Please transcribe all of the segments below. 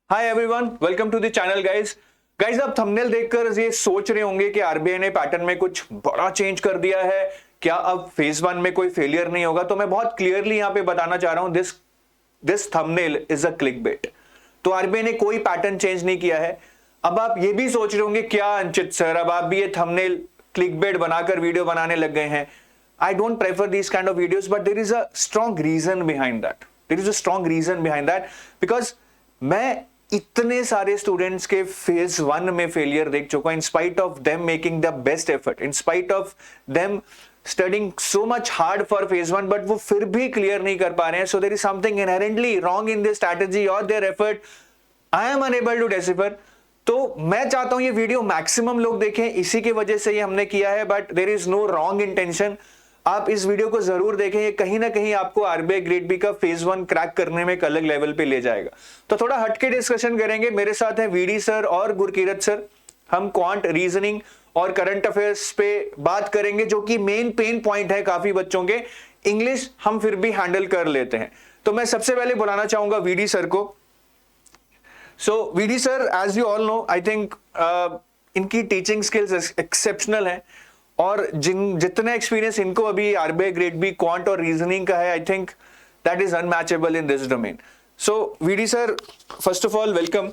Hi everyone, welcome to the channel guys. आप thumbnail देखकर ये सोच रहे होंगे कि आरबीआई ने पैटर्न में कुछ बड़ा चेंज कर दिया है, क्या अब फेज 1 में कोई फेलियर नहीं होगा? तो मैं बहुत क्लियरली यहां पे बताना चाह रहा हूं, this thumbnail is a clickbait. तो आरबीआई ने कोई पैटर्न चेंज नहीं किया है। अब आप ये भी सोच रहे होंगे, क्या अंचित सर अब आप भी ये थंबनेल क्लिकबेट बनाकर वीडियो बनाने लग गए हैं? I don't prefer these kind of videos, but there is a strong reason behind that. There is a strong reason behind that because मैं इतने सारे स्टूडेंट्स के फेज 1 में फेलियर देख चुका हूं, in spite of them making the best effort, in spite of them studying so much hard for phase 1, but वो फिर भी क्लियर नहीं कर पा रहे हैं. So there is something inherently wrong in this strategy और their effort. I am unable to decipher. तो मैं चाहता हूं ये वीडियो मैक्सिमम लोग देखें, इसी की वजह से ये हमने किया है, but there is no wrong intention. आप इस वीडियो को जरूर देखें, ये कहीं ना कहीं आपको आरबीआई ग्रेड बी का फेज 1 क्रैक करने में एक अलग लेवल पे ले जाएगा. तो थोड़ा हटके डिस्कशन करेंगे. मेरे साथ हैं वीडी सर और गुरकीरत सर. हम क्वांट, रीजनिंग और करंट अफेयर्स पे बात करेंगे, जो कि मेन पेन पॉइंट है काफी बच्चों के. इंग्लिश हम फिर भी हैंडल कर लेते हैं. तो मैं सबसे पहले बुलाना चाहूंगा वीडी सर को. So VD sir, as you all know, I think इनकी टीचिंग स्किल्स एक्सेप्शनल है और जितना एक्सपीरियंस इनको अभी आरबीआई ग्रेड बी क्वांट और रीजनिंग का है, I think that is unmatchable in this domain. So VD sir, first of all welcome.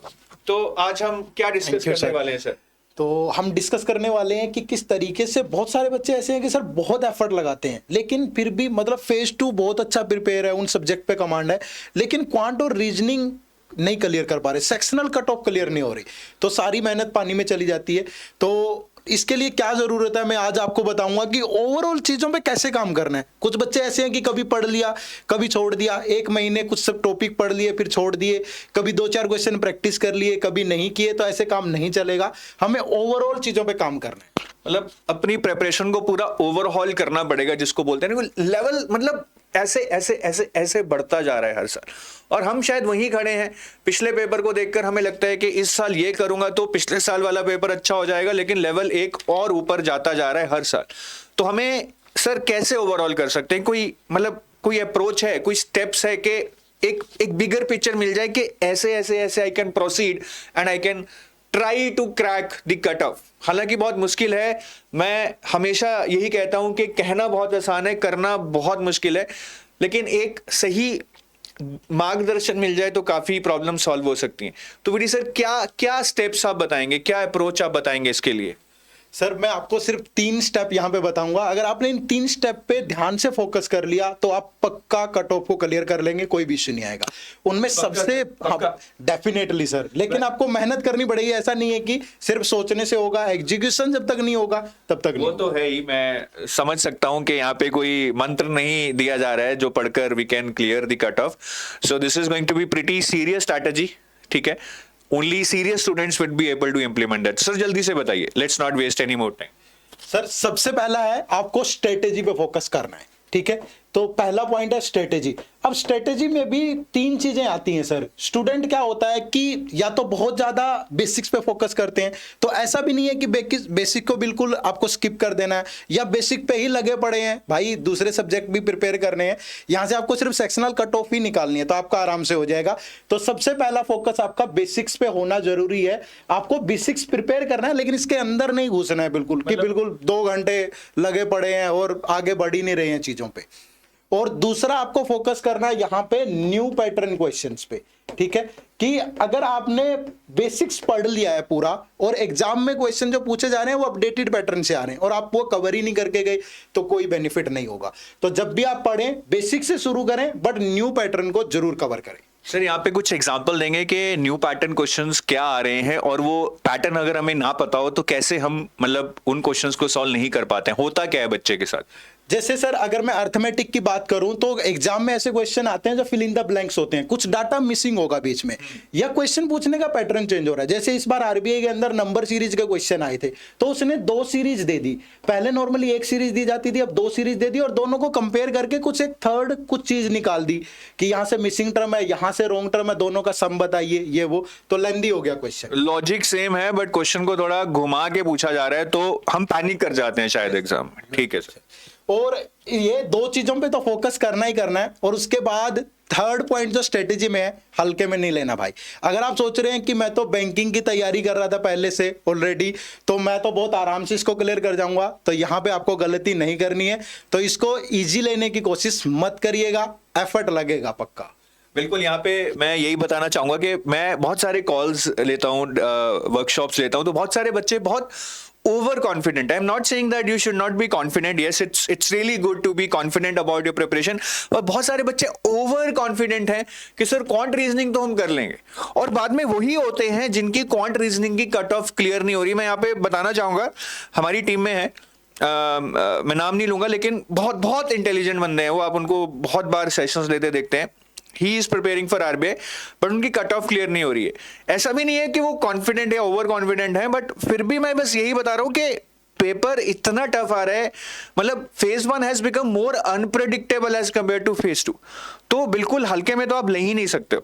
तो आज हम क्या डिस्कस करने वाले हैं सर? तो हम डिस्कस करने वाले हैं कि किस तरीके से बहुत सारे बच्चे ऐसे हैं कि सर बहुत एफर्ट लगाते हैं, लेकिन फिर भी मतलब फेज 2 बहुत अच्छा प्रिपेयर है, उन सब्जेक्ट पे कमांड है, लेकिन क्वांट और रीजनिंग नहीं क्लियर कर पा रहे, सेक्शनल कट ऑफ क्लियर नहीं हो रही, तो सारी मेहनत पानी में चली जाती है. तो इसके लिए क्या जरूरत है, मैं आज आपको बताऊंगा कि ओवरऑल चीजों पे कैसे काम करना है. कुछ बच्चे ऐसे हैं कि कभी पढ़ लिया, कभी छोड़ दिया, एक महीने कुछ सब टॉपिक पढ़ लिए फिर छोड़ दिए, कभी 2-4 क्वेश्चन प्रैक्टिस कर लिए, कभी नहीं किए, तो ऐसे काम नहीं चलेगा. हमें ओवरऑल चीजों पे काम करना है, मतलब अपनी प्रेपरेशन को पूरा ओवरहॉल करना पड़ेगा, जिसको बोलते हैं लेवल, मतलब ऐसे ऐसे ऐसे ऐसे बढ़ता जा रहा है हर साल. और हम शायद वहीं खड़े हैं. पिछले पेपर को देखकर हमें लगता है कि इस साल ये करूंगा तो पिछले साल वाला पेपर अच्छा हो जाएगा, लेकिन लेवल एक और ऊपर जाता जा रहा है हर साल. तो हमें सर कैसे ओवरऑल कर सकते हैं? कोई मतलब कोई अप्रोच है, कोई स्टेप्स है कि एक बिगर पिक्चर मिल जाए कि ऐसे ऐसे ऐसे I can proceed and I can try to crack the cut off. हालांकि बहुत मुश्किल है. मैं हमेशा यही कहता हूं कि कहना बहुत आसान है, करना बहुत मुश्किल है, लेकिन एक सही मार्गदर्शन मिल जाए तो काफी प्रॉब्लम सॉल्व हो सकती हैं. तो वीडी सर, क्या क्या स्टेप्स आप बताएंगे, क्या अप्रोच आप बताएंगे इसके लिए? सर मैं आपको सिर्फ 3 स्टेप यहाँ पे बताऊंगा. अगर आपने इन 3 स्टेप पे ध्यान से फोकस कर लिया तो आप पक्का कट ऑफ को क्लियर कर लेंगे, कोई भी इश्यू नहीं आएगा. उनमें सबसे डेफिनेटली सर, लेकिन आपको मेहनत करनी पड़ेगी. ऐसा नहीं है कि सिर्फ सोचने से होगा, एग्जीक्यूशन जब तक नहीं होगा तब तक वो तो है ही. मैं समझ सकता हूं कि यहाँ पे कोई मंत्र नहीं दिया जा रहा है जो पढ़कर we can clear the cut off. So this is going to be pretty serious strategy. ठीक है, only serious students would be able to implement that. Sir जल्दी से बताइए, let's not waste any more time. Sir सबसे पहला है आपको strategy पे फोकस करना है. ठीक है, तो पहला पॉइंट है स्ट्रेटेजी. अब स्ट्रेटेजी में भी 3 चीजें आती हैं सर. स्टूडेंट क्या होता है कि या तो बहुत ज्यादा बेसिक्स पे फोकस करते हैं, तो ऐसा भी नहीं है कि बेसिक को बिल्कुल आपको स्किप कर देना है, या बेसिक पे ही लगे पड़े हैं भाई, दूसरे सब्जेक्ट भी प्रिपेयर करने हैं, यहां से आपको सिर्फ सेक्शनल कट ऑफ ही निकालनी है, तो आपका आराम से हो जाएगा. तो सबसे पहला फोकस आपका बेसिक्स पे होना जरूरी है. आपको बेसिक्स प्रिपेयर करना है, लेकिन इसके अंदर नहीं घुसना है बिल्कुल, कि बिल्कुल 2 घंटे लगे पड़े हैं और आगे बढ़ ही नहीं रहे हैं चीजों पे. और दूसरा आपको फोकस करना है यहां पे न्यू पैटर्न क्वेश्चंस पे. ठीक है, कि अगर आपने बेसिक्स पढ़ लिया है पूरा और एग्जाम में क्वेश्चन जो पूछे जा रहे हैं वो अपडेटेड पैटर्न से आ रहे हैं और आप वो कवर ही नहीं करके गए, तो कोई बेनिफिट नहीं होगा. तो जब भी आप पढ़ें बेसिक से शुरू करें, बट न्यू पैटर्न को जरूर कवर करें. सर यहाँ पे कुछ एग्जांपल देंगे कि न्यू पैटर्न क्वेश्चंस क्या आ रहे हैं, और वो पैटर्न अगर हमें ना पता हो तो कैसे हम मतलब उन क्वेश्चंस को सॉल्व नहीं कर पाते हैं? होता क्या है बच्चे के साथ? जैसे सर अगर मैं अर्थमेटिक की बात करूं तो एग्जाम में ऐसे क्वेश्चन आते हैं जो फिल इन द ब्लैंक्स होते हैं, कुछ डाटा मिसिंग होगा बीच में, या क्वेश्चन पूछने का पैटर्न चेंज हो रहा है. जैसे इस बार आरबीआई के अंदर नंबर सीरीज के क्वेश्चन आए थे, तो उसने 2 सीरीज दे दी. पहले नॉर्मली 1 सीरीज दी जाती थी, अब 2 सीरीज दे दी, और दोनों को कंपेयर करके कुछ एक थर्ड कुछ चीज निकाल दी कि यहां से मिसिंग टर्म है, यहां से रॉन्ग टर्म है, दोनों का सम बताइए, ये वो. तो लेंदी हो गया क्वेश्चन. लॉजिक सेम है बट क्वेश्चन को थोड़ा घुमा के पूछा जा रहा है, तो हम पैनिक कर जाते हैं शायद एग्जाम में. ठीक है सर. और ये 2 चीजों पे तो फोकस करना ही करना है. और उसके बाद थर्ड पॉइंट जो स्ट्रेटेजी में है, हल्के में नहीं लेना भाई। अगर आप सोच रहे हैं कि मैं तो बैंकिंग की तैयारी कर रहा था पहले से ऑलरेडी, तो मैं तो बहुत आराम से इसको क्लियर कर जाऊंगा, तो यहाँ पे आपको गलती नहीं करनी है। तो इसको इजी लेने की कोशिश मत करिएगा, एफर्ट लगेगा पक्का। बिल्कुल, यहाँ पे मैं यही बताना चाहूंगा कि मैं बहुत सारे कॉल्स लेता हूँ, वर्कशॉप्स लेता हूँ, तो बहुत सारे बच्चे बहुत over confident. I am not saying that you should not be confident, yes it's really good to be confident about your preparation, और बहुत सारे बच्चे ओवर कॉन्फिडेंट हैं कि सर क्वांट रीजनिंग तो हम कर लेंगे, और बाद में वही होते हैं जिनकी क्वांट रीजनिंग की कट ऑफ क्लियर नहीं हो रही। मैं यहाँ पे बताना चाहूंगा, हमारी टीम में है, मैं नाम नहीं लूंगा, लेकिन बहुत बहुत इंटेलिजेंट बंदे हैं वो, आप उनको बहुत बार सेशंस लेते देखते हैं। He is preparing for RBI, but उनकी कट ऑफ क्लियर नहीं हो रही है। ऐसा भी नहीं है कि वो कॉन्फिडेंट या ओवर कॉन्फिडेंट है, बट फिर भी मैं बस यही बता रहा हूं कि पेपर इतना टफ आ रहा है, मतलब phase 1 has become more unpredictable as compared to phase 2, तो बिल्कुल हल्के में तो आप ले ही नहीं सकते।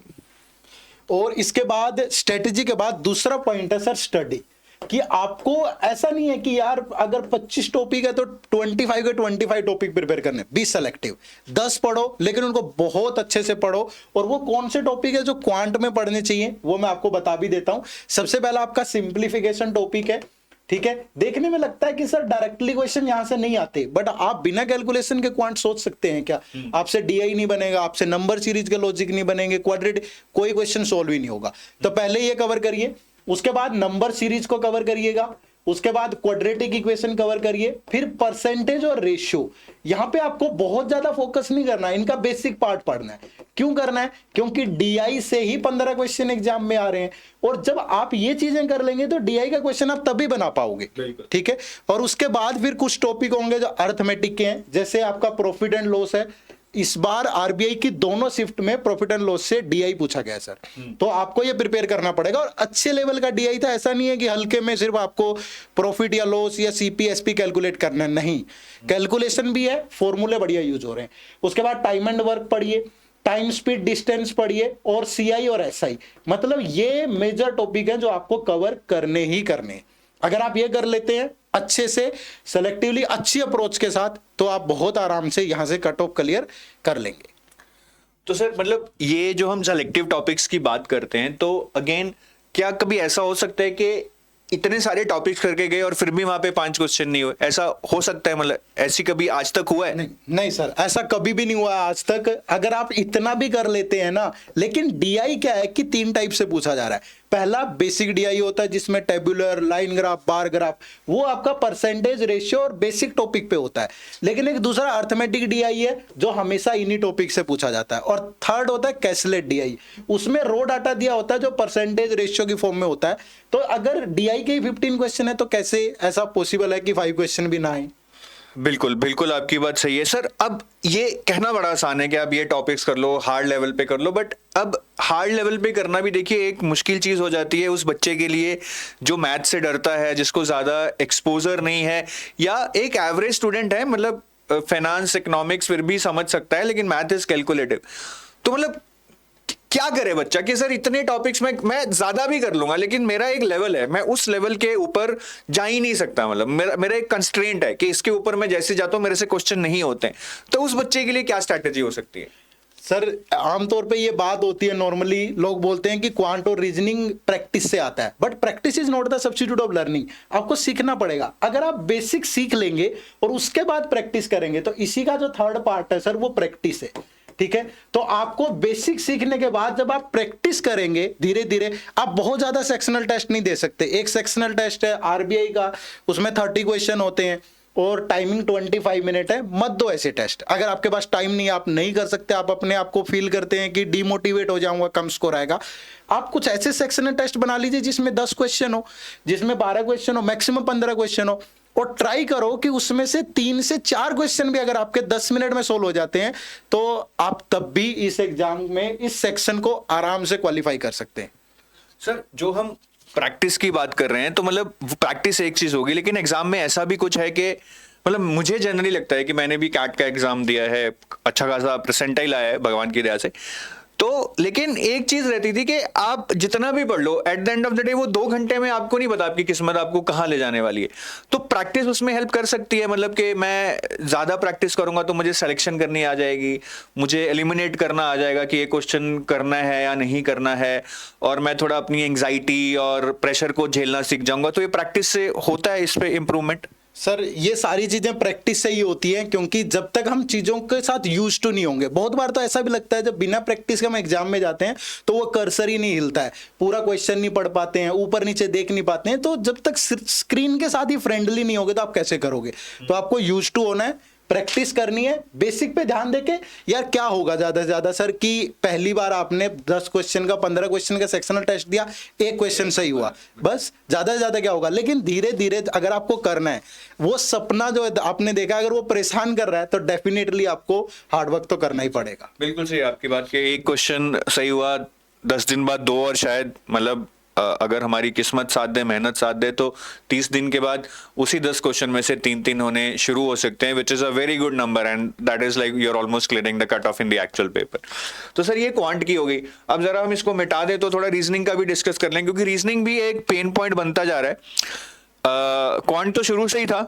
और इसके बाद स्ट्रेटेजी के बाद दूसरा पॉइंट है सर स्टडी, कि आपको ऐसा नहीं है कि यार अगर 25 टॉपिक है तो 25 के 25 टॉपिक प्रिपेयर करने, बी सेलेक्टिव, 10 पढ़ो लेकिन उनको बहुत अच्छे से पढ़ो। और वो कौन से टॉपिक है जो क्वांट में पढ़ने चाहिए वो मैं आपको बता भी देता हूं। सबसे पहला आपका सिंप्लीफिकेशन टॉपिक है, ठीक है। देखने में लगता है कि सर डायरेक्टली क्वेश्चन यहां से नहीं आते, बट आप बिना कैलकुलेशन के क्वांट सोच सकते हैं क्या? आपसे डीआई नहीं बनेगा, आपसे नंबर सीरीज के लॉजिक नहीं बनेंगे, क्वाड्रेटिक कोई क्वेश्चन सॉल्व ही नहीं होगा। तो पहले ये कवर करिए, उसके बाद नंबर सीरीज को कवर करिएगा, उसके बाद क्वाड्रेटिक इक्वेशन कवर करिए, फिर परसेंटेज और रेशियो। यहां पे आपको बहुत ज्यादा फोकस नहीं करना है, इनका बेसिक पार्ट पढ़ना है। क्यों करना है? क्योंकि डीआई से ही 15 क्वेश्चन एग्जाम में आ रहे हैं, और जब आप ये चीजें कर लेंगे तो डीआई का क्वेश्चन आप तभी बना पाओगे, ठीक है। और उसके बाद फिर कुछ टॉपिक होंगे जो अर्थमेटिक के हैं, जैसे आपका प्रॉफिट एंड लॉस है। इस बार आरबीआई की दोनों शिफ्ट में प्रॉफिट एंड लॉस से डीआई पूछा गया है सर, तो आपको ये प्रिपेयर करना पड़ेगा। और अच्छे लेवल का डीआई था, ऐसा नहीं है कि हल्के में सिर्फ आपको प्रॉफिट या लॉस या सीपीएसपी कैलकुलेट करना है, नहीं, कैलकुलेशन भी है, फॉर्मूले बढ़िया यूज हो रहे हैं। उसके बाद टाइम एंड वर्क पढ़िए, टाइम स्पीड डिस्टेंस पढ़िए, और सीआई और एसआई, मतलब ये मेजर टॉपिक है जो आपको कवर करने ही करने। अगर आप ये कर लेते हैं अच्छे से, सेलेक्टिवली अच्छी अप्रोच के साथ, तो आप बहुत आराम से यहां से कट ऑफ क्लियर कर लेंगे। तो सर मतलब ये जो हम सेलेक्टिव टॉपिक्स की बात करते हैं, तो अगेन क्या कभी ऐसा हो सकता है कि इतने सारे टॉपिक्स करके गए और फिर भी वहां पे 5 क्वेश्चन नहीं हुए? ऐसा हो सकता है, मतलब ऐसी कभी आज तक हुआ है? नहीं सर, ऐसा कभी भी नहीं हुआ आज तक। अगर आप इतना भी कर लेते हैं ना, लेकिन डीआई क्या है कि 3 टाइप से पूछा जा रहा है। पहला बेसिक डीआई होता है जिसमें tabular, line graph, bar graph, वो आपका परसेंटेज, रेशियो और बेसिक टॉपिक पे होता है। लेकिन एक दूसरा अर्थमेटिक डीआई है जो हमेशा इन्हीं टॉपिक से पूछा जाता है। और थर्ड होता है कैसलेट डीआई, उसमें रो डाटा दिया होता है जो परसेंटेज रेशियो की फॉर्म में होता है। तो अगर डीआई के 15 क्वेश्चन है तो कैसे ऐसा पॉसिबल है कि 5 क्वेश्चन भी ना आए? बिल्कुल बिल्कुल, आपकी बात सही है सर। अब ये कहना बड़ा आसान है कि आप ये टॉपिक्स कर लो, हार्ड लेवल पे कर लो, बट अब हार्ड लेवल पे करना भी देखिए एक मुश्किल चीज हो जाती है उस बच्चे के लिए जो मैथ से डरता है, जिसको ज्यादा एक्सपोजर नहीं है, या एक एवरेज स्टूडेंट है, मतलब फाइनेंस इकोनॉमिक्स फिर भी समझ सकता है, लेकिन मैथ इज कैलकुलेटिव। तो मतलब क्या करे बच्चा कि सर इतने टॉपिक्स में मैं ज्यादा भी कर लूंगा, लेकिन मेरा एक लेवल है, मैं उस लेवल के ऊपर जा ही नहीं सकता, मतलब मेरा एक कंस्ट्रेंट है कि इसके ऊपर मैं जैसे जाता हूं मेरे से क्वेश्चन नहीं होते हैं। तो उस बच्चे के लिए क्या स्ट्रैटेजी हो सकती है? सर आमतौर पे ये बात होती है, नॉर्मली लोग बोलते हैं कि क्वांट और रीजनिंग प्रैक्टिस से आता है, but practice is not the substitute of learning. आपको सीखना पड़ेगा। अगर आप बेसिक सीख लेंगे और उसके बाद प्रैक्टिस करेंगे, तो इसी का जो थर्ड पार्ट है सर वो प्रैक्टिस है, ठीक है। तो आपको बेसिक सीखने के बाद जब आप प्रैक्टिस करेंगे धीरे धीरे, आप बहुत ज्यादा सेक्शनल टेस्ट नहीं दे सकते। एक सेक्शनल टेस्ट है आरबीआई का, उसमें 30 क्वेश्चन होते हैं और टाइमिंग 25 मिनट है। मत दो ऐसे टेस्ट। अगर आपके पास टाइम नहीं, आप नहीं कर सकते, आप अपने आप को फील करते हैं कि डिमोटिवेट हो जाऊंगा, कम स्कोर आएगा, आप कुछ ऐसे सेक्शनल टेस्ट बना लीजिए जिसमें 10 क्वेश्चन हो, जिसमें 12 क्वेश्चन हो, मैक्सिमम 15 क्वेश्चन हो, और ट्राई करो कि उसमें से 3 से 4 क्वेश्चन भी अगर आपके 10 मिनट में सोल्व हो जाते हैं, तो आप तब भी इस एग्जाम में इस सेक्शन को आराम से क्वालिफाई कर सकते हैं। सर जो हम प्रैक्टिस की बात कर रहे हैं, तो मतलब प्रैक्टिस एक चीज होगी, लेकिन एग्जाम में ऐसा भी कुछ है कि मतलब मुझे जनरली लगता है कि मैंने भी कैट का एग्जाम दिया है, अच्छा खासा परसेंटाइल आया है भगवान की दया से, तो लेकिन एक चीज रहती थी कि आप जितना भी पढ़ लो, at the end of the day वो 2 घंटे में आपको नहीं पता आपकी किस्मत आपको कहाँ ले जाने वाली है। तो प्रैक्टिस उसमें हेल्प कर सकती है, मतलब कि मैं ज्यादा प्रैक्टिस करूंगा तो मुझे सिलेक्शन करनी आ जाएगी, मुझे एलिमिनेट करना आ जाएगा कि ये क्वेश्चन करना है या नहीं करना है, और मैं थोड़ा अपनी एंग्जाइटी और प्रेशर को झेलना सीख जाऊंगा। तो ये प्रैक्टिस से होता है इस पे इम्प्रूवमेंट। सर ये सारी चीजें प्रैक्टिस से ही होती हैं, क्योंकि जब तक हम चीजों के साथ यूज टू नहीं होंगे, बहुत बार तो ऐसा भी लगता है जब बिना प्रैक्टिस के हम एग्जाम में जाते हैं तो वो कर्सर ही नहीं हिलता है, पूरा क्वेश्चन नहीं पढ़ पाते हैं, ऊपर नीचे देख नहीं पाते हैं। तो जब तक स्क्रीन के साथ ही फ्रेंडली नहीं होगे तो आप कैसे करोगे? तो आपको यूज टू होना है, प्रैक्टिस करनी है, बेसिक पे ध्यान देके। यार क्या होगा ज्यादा से ज्यादा सर कि पहली बार आपने 10 क्वेश्चन का 15 क्वेश्चन का सेक्शनल टेस्ट दिया, एक क्वेश्चन सही हुआ, बस ज्यादा से ज्यादा क्या होगा? लेकिन धीरे धीरे अगर आपको करना है, वो सपना जो आपने देखा अगर वो परेशान कर रहा है तो डेफिनेटली आपको हार्डवर्क तो करना ही पड़ेगा। बिल्कुल सही आपकी बात कि एक क्वेश्चन सही हुआ, 10 दिन बाद 2 और शायद, मतलब अगर हमारी किस्मत साथ दे, मेहनत साथ दे, तो 30 दिन के बाद उसी 10 क्वेश्चन में से 3-3 होने शुरू हो सकते हैं, which is a very good number, and that is like you are almost clearing the cut off in the actual paper. तो सर ये क्वांट की हो गई। अब जरा हम इसको मिटा दें तो थोड़ा रीजनिंग का भी डिस्कस कर लें, क्योंकि रीजनिंग भी एक पेन पॉइंट बनता जा रहा है। क्वांट तो शुरू से ही था।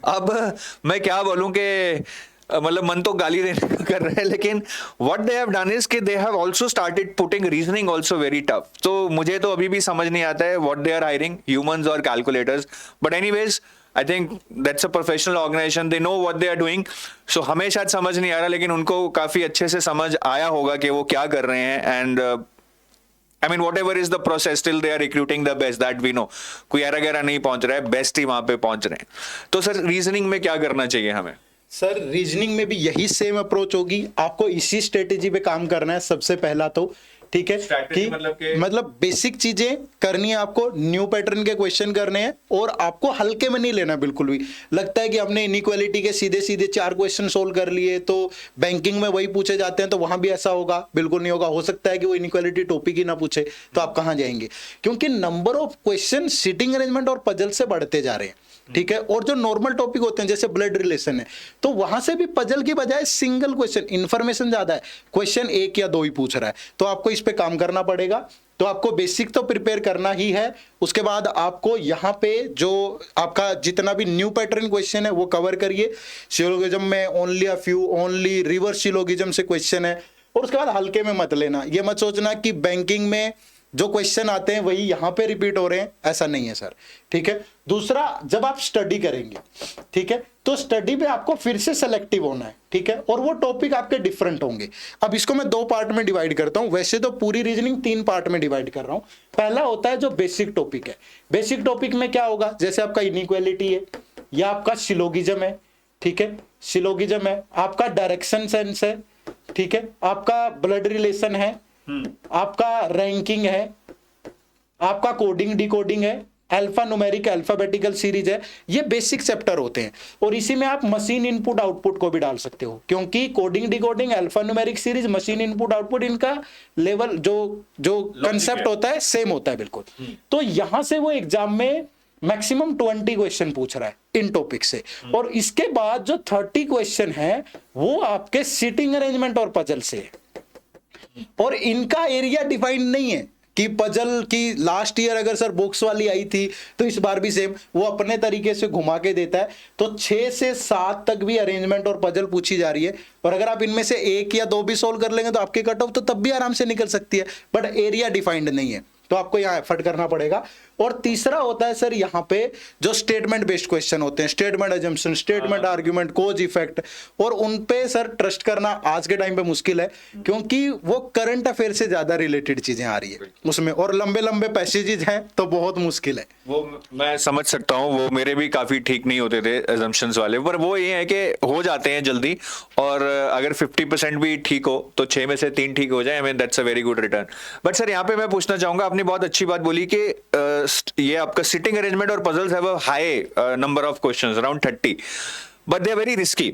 अब मैं क्या बोलूं कि मतलब मन तो गाली देने का कर रहे हैं, लेकिन what they have done is कि they have also started putting reasoning also very tough. तो मुझे तो अभी भी समझ नहीं आता है what they are hiring, humans और calculators, but anyways I think that's a professional organization, they know what they are doing. So हमें शायद समझ नहीं आ रहा, लेकिन उनको काफी अच्छे से समझ आया होगा कि वो क्या कर रहे हैं। And I mean, whatever is the process, still they are recruiting the best, that we know. कोई एरा गैरा नहीं पहुंच रहा है, बेस्ट ही वहां पे पहुंच रहे हैं। तो सर रीजनिंग में क्या करना चाहिए हमें? सर रीजनिंग में भी यही सेम अप्रोच होगी, आपको इसी स्ट्रेटेजी पे काम करना है सबसे पहला तो, ठीक है? Strategy मतलब बेसिक चीजें करनी है आपको, न्यू पैटर्न के क्वेश्चन करने हैं, और आपको हल्के में नहीं लेना बिल्कुल भी। लगता है कि हमने इनइक्वालिटी के सीधे सीधे 4 क्वेश्चन सोल्व कर लिए तो बैंकिंग में वही पूछे जाते हैं तो वहां भी ऐसा होगा, बिल्कुल नहीं होगा। हो सकता है कि वो इनइक्वालिटी टॉपिक ही ना पूछे, तो आप कहां जाएंगे? क्योंकि number of question sitting arrangement और पजल से बढ़ते जा रहे हैं, ठीक है? और जो नॉर्मल टॉपिक होते हैं जैसे ब्लड रिलेशन है, तो वहां से भी पजल की बजाय सिंगल क्वेश्चन, इंफॉर्मेशन ज्यादा है, क्वेश्चन 1 या 2 ही पूछ रहा है, तो आपको इस पे काम करना पड़ेगा। तो आपको बेसिक तो प्रिपेयर करना ही है, उसके बाद आपको यहाँ पे जो आपका जितना भी न्यू पैटर्न क्वेश्चन है वो कवर करिए। सिलोगिज्म में only a few, only reverse syllogism से क्वेश्चन है, और उसके बाद हल्के में मत लेना। ये मत सोचना कि बैंकिंग में जो क्वेश्चन आते हैं वही यहां पे रिपीट हो रहे हैं, ऐसा नहीं है सर, ठीक है? दूसरा, जब आप स्टडी करेंगे, ठीक है, तो स्टडी पे आपको फिर से सेलेक्टिव होना है, ठीक है? और वो टॉपिक आपके डिफरेंट होंगे। अब इसको मैं 2 पार्ट में डिवाइड करता हूं, वैसे तो पूरी रीजनिंग 3 पार्ट में डिवाइड कर रहा हूं। पहला होता है जो बेसिक टॉपिक है। बेसिक टॉपिक में क्या होगा? जैसे आपका इनइक्वालिटी है, या आपका सिलोगिज्म है, ठीक है? सिलोगिज्म है, आपका डायरेक्शन सेंस है, ठीक है? आपका ब्लड रिलेशन है, आपका रैंकिंग है, आपका कोडिंग डिकोडिंग है, अल्फा न्यूमेरिक अल्फाबेटिकल सीरीज है। ये बेसिक चैप्टर होते हैं, और इसी में आप मशीन इनपुट आउटपुट को भी डाल सकते हो, क्योंकि coding decoding alpha numeric series machine input output, इनका लेवल जो कंसेप्ट होता है सेम होता है बिल्कुल। तो यहां से वो एग्जाम में मैक्सिमम 20 क्वेश्चन पूछ रहा है इन टॉपिक से, और इसके बाद जो 30 क्वेश्चन है वो आपके सिटिंग अरेंजमेंट और पजल से है। और इनका एरिया डिफाइंड नहीं है कि पजल की लास्ट ईयर अगर सर बॉक्स वाली आई थी तो इस बार भी सेम, वो अपने तरीके से घुमा के देता है। तो 6 से 7 तक भी अरेंजमेंट और पजल पूछी जा रही है, और अगर आप इनमें से 1 या 2 भी सोल्व कर लेंगे तो आपकी कट ऑफ तो तब भी आराम से निकल सकती है, बट एरिया डिफाइंड नहीं है, तो आपको यहाँ एफर्ट करना पड़ेगा। और तीसरा होता है सर यहाँ पे जो स्टेटमेंट बेस्ड क्वेश्चन होते हैं, statement assumption, statement argument, cause effect, और उन पे सर ट्रस्ट करना आज के टाइम पे मुश्किल है, क्योंकि वो करंट अफेयर से ज्यादा रिलेटेड चीजें आ रही है उसमें, और लंबे लंबे पैसेजेस हैं तो बहुत मुश्किल है। वो मैं समझ सकता हूँ, वो मेरे भी काफी ठीक नहीं होते थे अजम्पशंस वाले, पर वो ये है कि हो जाते हैं जल्दी, और अगर 50% भी ठीक हो तो 6 में से 3 ठीक हो जाए, I mean that's a very good return. But sir यहाँ पे मैं पूछना चाहूंगा, आपने बहुत अच्छी बात बोली कि ये आपका सिटिंग अरेंजमेंट और puzzles have a high number of questions, around 30, but they are very risky.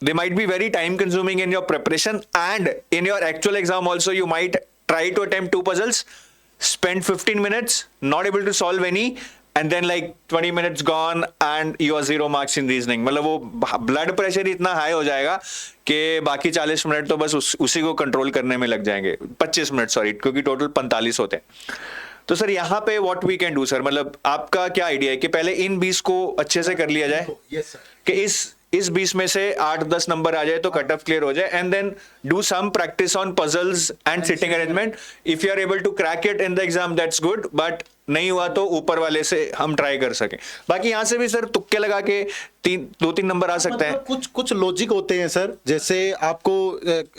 They might be very time consuming in your preparation, and in your actual exam also you might try to attempt 2 puzzles, spend 15 minutes, not able to solve any, and then like 20 minutes gone and you are 0 marks in reasoning. मतलब वो blood pressure इतना high हो जाएगा कि बाकी 40 minute तो बस उसी को कंट्रोल करने में लग जाएंगे, 25 मिनट सॉरी, क्योंकि टोटल 45 होते हैं. तो सर यहाँ पे what we can do sir, मतलब आपका क्या आइडिया है कि पहले इन 20 को अच्छे से कर लिया जाए कि इस 20 में से 8-10 नंबर आ जाए तो कट ऑफ क्लियर हो जाए, and then do some practice on puzzles and sitting arrangement. If you are able to crack it in the exam that's good, but नहीं हुआ तो ऊपर वाले से हम ट्राई कर सकें. बाकी यहां से भी सर तुक्के लगा के 2-3 नंबर आ सकते हैं. कुछ लॉजिक होते हैं सर, जैसे आपको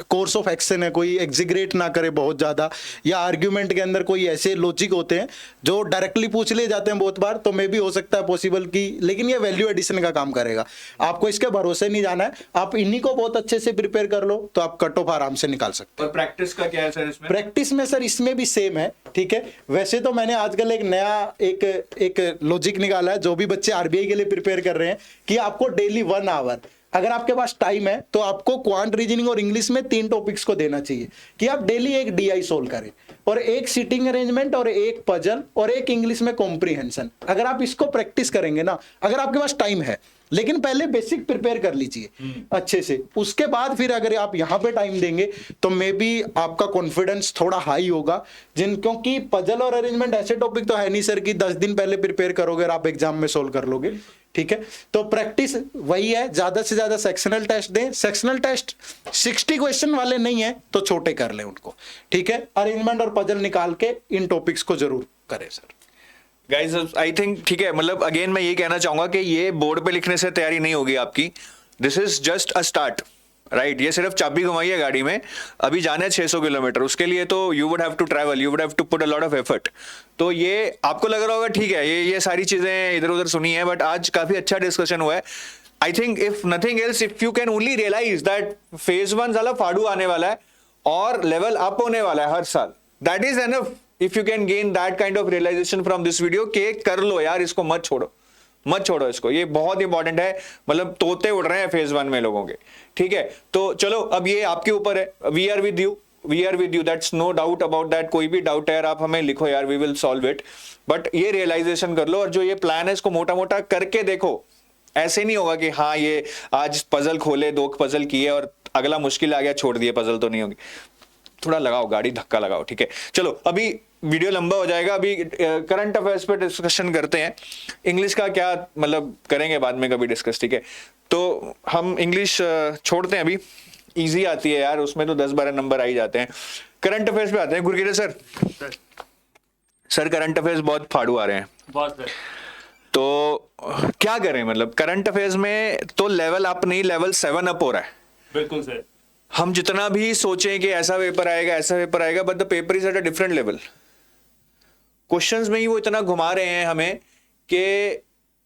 कोर्स ऑफ एक्शन है, कोई एग्जिग्रेट ना करे बहुत ज्यादा, या आर्ग्यूमेंट के अंदर कोई ऐसे लॉजिक होते हैं जो डायरेक्टली पूछ लिए जाते हैं बहुत बार, तो मे भी हो सकता है पॉसिबल की, लेकिन ये वैल्यू एडिशन का काम करेगा. आपको इसके भरोसे नहीं जाना है, आप इन्हीं को बहुत अच्छे से प्रिपेयर कर लो तो आप कट ऑफ आराम से निकाल सकते हैं. और प्रैक्टिस का क्या है सर इसमें? प्रैक्टिस में सर इसमें भी सेम है, ठीक है. वैसे तो मैंने आजकल एक नया एक लॉजिक निकाला है जो भी बच्चे आरबीआई के लिए प्रिपेयर कर रहे हैं, कि आपको डेली 1 आवर अगर आपके पास टाइम है तो आपको क्वांट रीजनिंग और इंग्लिश में 3 टॉपिक्स को देना चाहिए, कि आप डेली एक डीआई सोल्व करें और एक सिटिंग अरेंजमेंट और एक पजल और एक इंग्लिश में कॉम्प्रिहेंशन. अगर आप इसको प्रैक्टिस करेंगे ना, अगर आपके पास टाइम है, लेकिन पहले बेसिक प्रिपेयर कर लीजिए अच्छे से, उसके बाद फिर अगर आप यहां पे टाइम देंगे तो मे बी आपका कॉन्फिडेंस थोड़ा हाई होगा. क्योंकि पजल और अरेंजमेंट ऐसे टॉपिक तो है नहीं सर कि 10 दिन पहले प्रिपेयर करोगे और आप एग्जाम में सोल्व कर लोगे, ठीक है. तो प्रैक्टिस वही है, ज्यादा से ज्यादा सेक्शनल टेस्ट दें. सेक्शनल टेस्ट 60 क्वेश्चन वाले नहीं है तो छोटे कर लें उनको, ठीक है. अरेंजमेंट और पजल निकाल के इन टॉपिक्स को जरूर करें सर. गाइस आई थिंक ठीक है, मतलब अगेन मैं ये कहना चाहूंगा कि ये बोर्ड पे लिखने से तैयारी नहीं होगी आपकी. This is just a start, right. ये सिर्फ चाबी घुमाई है गाड़ी में, अभी जाना है 600 किलोमीटर, उसके लिए तो you would have to travel, you would have to put a lot of effort. तो ये आपको लग रहा होगा ठीक है, ये सारी चीजें इधर उधर सुनी है, बट आज काफी अच्छा डिस्कशन हुआ है. I think if nothing else, if you can only realise that phase 1 साला फाड़ू आने वाला है और लेवल अप होने वाला है हर साल, that is enough. If you can gain that kind of realisation from this video के कर लो यार, इसको मत छोड़ो इसको, ये बहुत इंपॉर्टेंट है. मतलब तोते उड़ रहे हैं फेज 1 में लोगों के, ठीक है. तो चलो अब ये आपके ऊपर है, we are with you, that's no doubt about that. कोई भी डाउट है यार आप हमें लिखो यार, we will solve it. But ये रियलाइजेशन कर लो और जो ये प्लान है इसको मोटा मोटा करके देखो. ऐसे नहीं होगा कि हाँ ये आज पजल खोले, 2 पजल किए और अगला मुश्किल आ गया छोड़ दिए, पजल तो नहीं होगी. थोड़ा लगाओ गाड़ी, धक्का लगाओ, ठीक है. चलो अभी वीडियो लंबा हो जाएगा, अभी करंट अफेयर्स पे डिस्कशन करते हैं. इंग्लिश का क्या मतलब करेंगे बाद में कभी डिस्कस, ठीक है. तो हम इंग्लिश छोड़ते हैं अभी, इजी आती है यार, उसमें तो 10-12 नंबर आ ही जाते हैं. करंट अफेयर्स पे आते हैं. गुरकीरत सर करंट अफेयर्स बहुत फाड़ू आ रहे हैं बहुत. तो क्या करें, मतलब करंट अफेयर्स में तो लेवल अप नहीं, लेवल 7 अप हो रहा है. बिल्कुल सर. हम जितना भी सोचें कि ऐसा पेपर आएगा, but the paper is at a different level. Questions में ही वो इतना घुमा रहे हैं हमें कि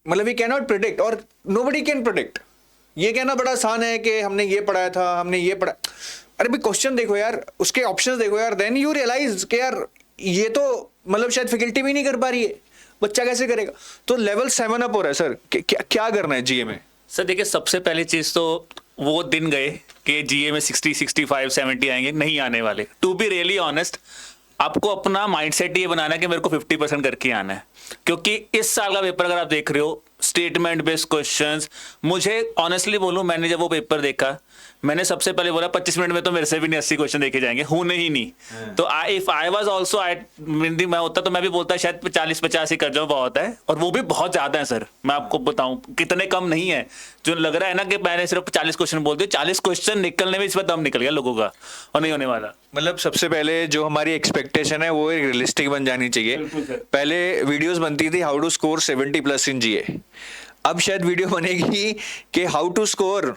मतलब वी कैन नॉट प्रिडिक्ट और नोबडी कैन प्रिडिक्ट. ये कहना बड़ा आसान है कि हमने ये पढ़ाया था, हमने ये पढ़ा. अरे भाई क्वेश्चन देखो यार, उसके ऑप्शंस देखो यार, देन यू रियलाइज कि यार ये तो मतलब शायद फैकल्टी भी नहीं कर पा रही है, बच्चा कैसे करेगा. तो लेवल 7 अप हो रहा है सर. क्या करना है जीए में? सर देखिए, सबसे पहली चीज तो वो दिन गए कि जीए में 60, 65, 70 आएंगे, नहीं आने वाले. टू बी रियली ऑनेस्ट, आपको अपना माइंडसेट ये बनाना है कि मेरे को 50% करके आना है. क्योंकि इस साल का पेपर अगर आप देख रहे हो, स्टेटमेंट बेस्ड क्वेश्चंस, मुझे ऑनेस्टली बोलूं, मैंने जब वो पेपर देखा, मैंने सबसे पहले बोला 25 मिनट में तो मेरे से भी नहीं 80 क्वेश्चन देखे जाएंगे, होने ही नहीं. तो इफ आई वाज आल्सो मैं होता तो मैं भी बोलता शायद 40-50 ही कर जाऊं, बहुत है. और वो भी बहुत ज्यादा है सर, मैं आपको बताऊं कितने कम नहीं है. जो लग रहा है ना कि मैंने सिर्फ 40 क्वेश्चन बोल दिए, 40 क्वेश्चन निकलने में इस बार दम निकल गया लोगों का, और नहीं होने वाला. मतलब सबसे पहले जो हमारी एक्सपेक्टेशन है वो रियलिस्टिक बन जानी चाहिए. पहले वीडियोस बनती थी हाउ टू स्कोर 70+ इन जीए, अब शायद वीडियो बनेगी कि हाउ टू स्कोर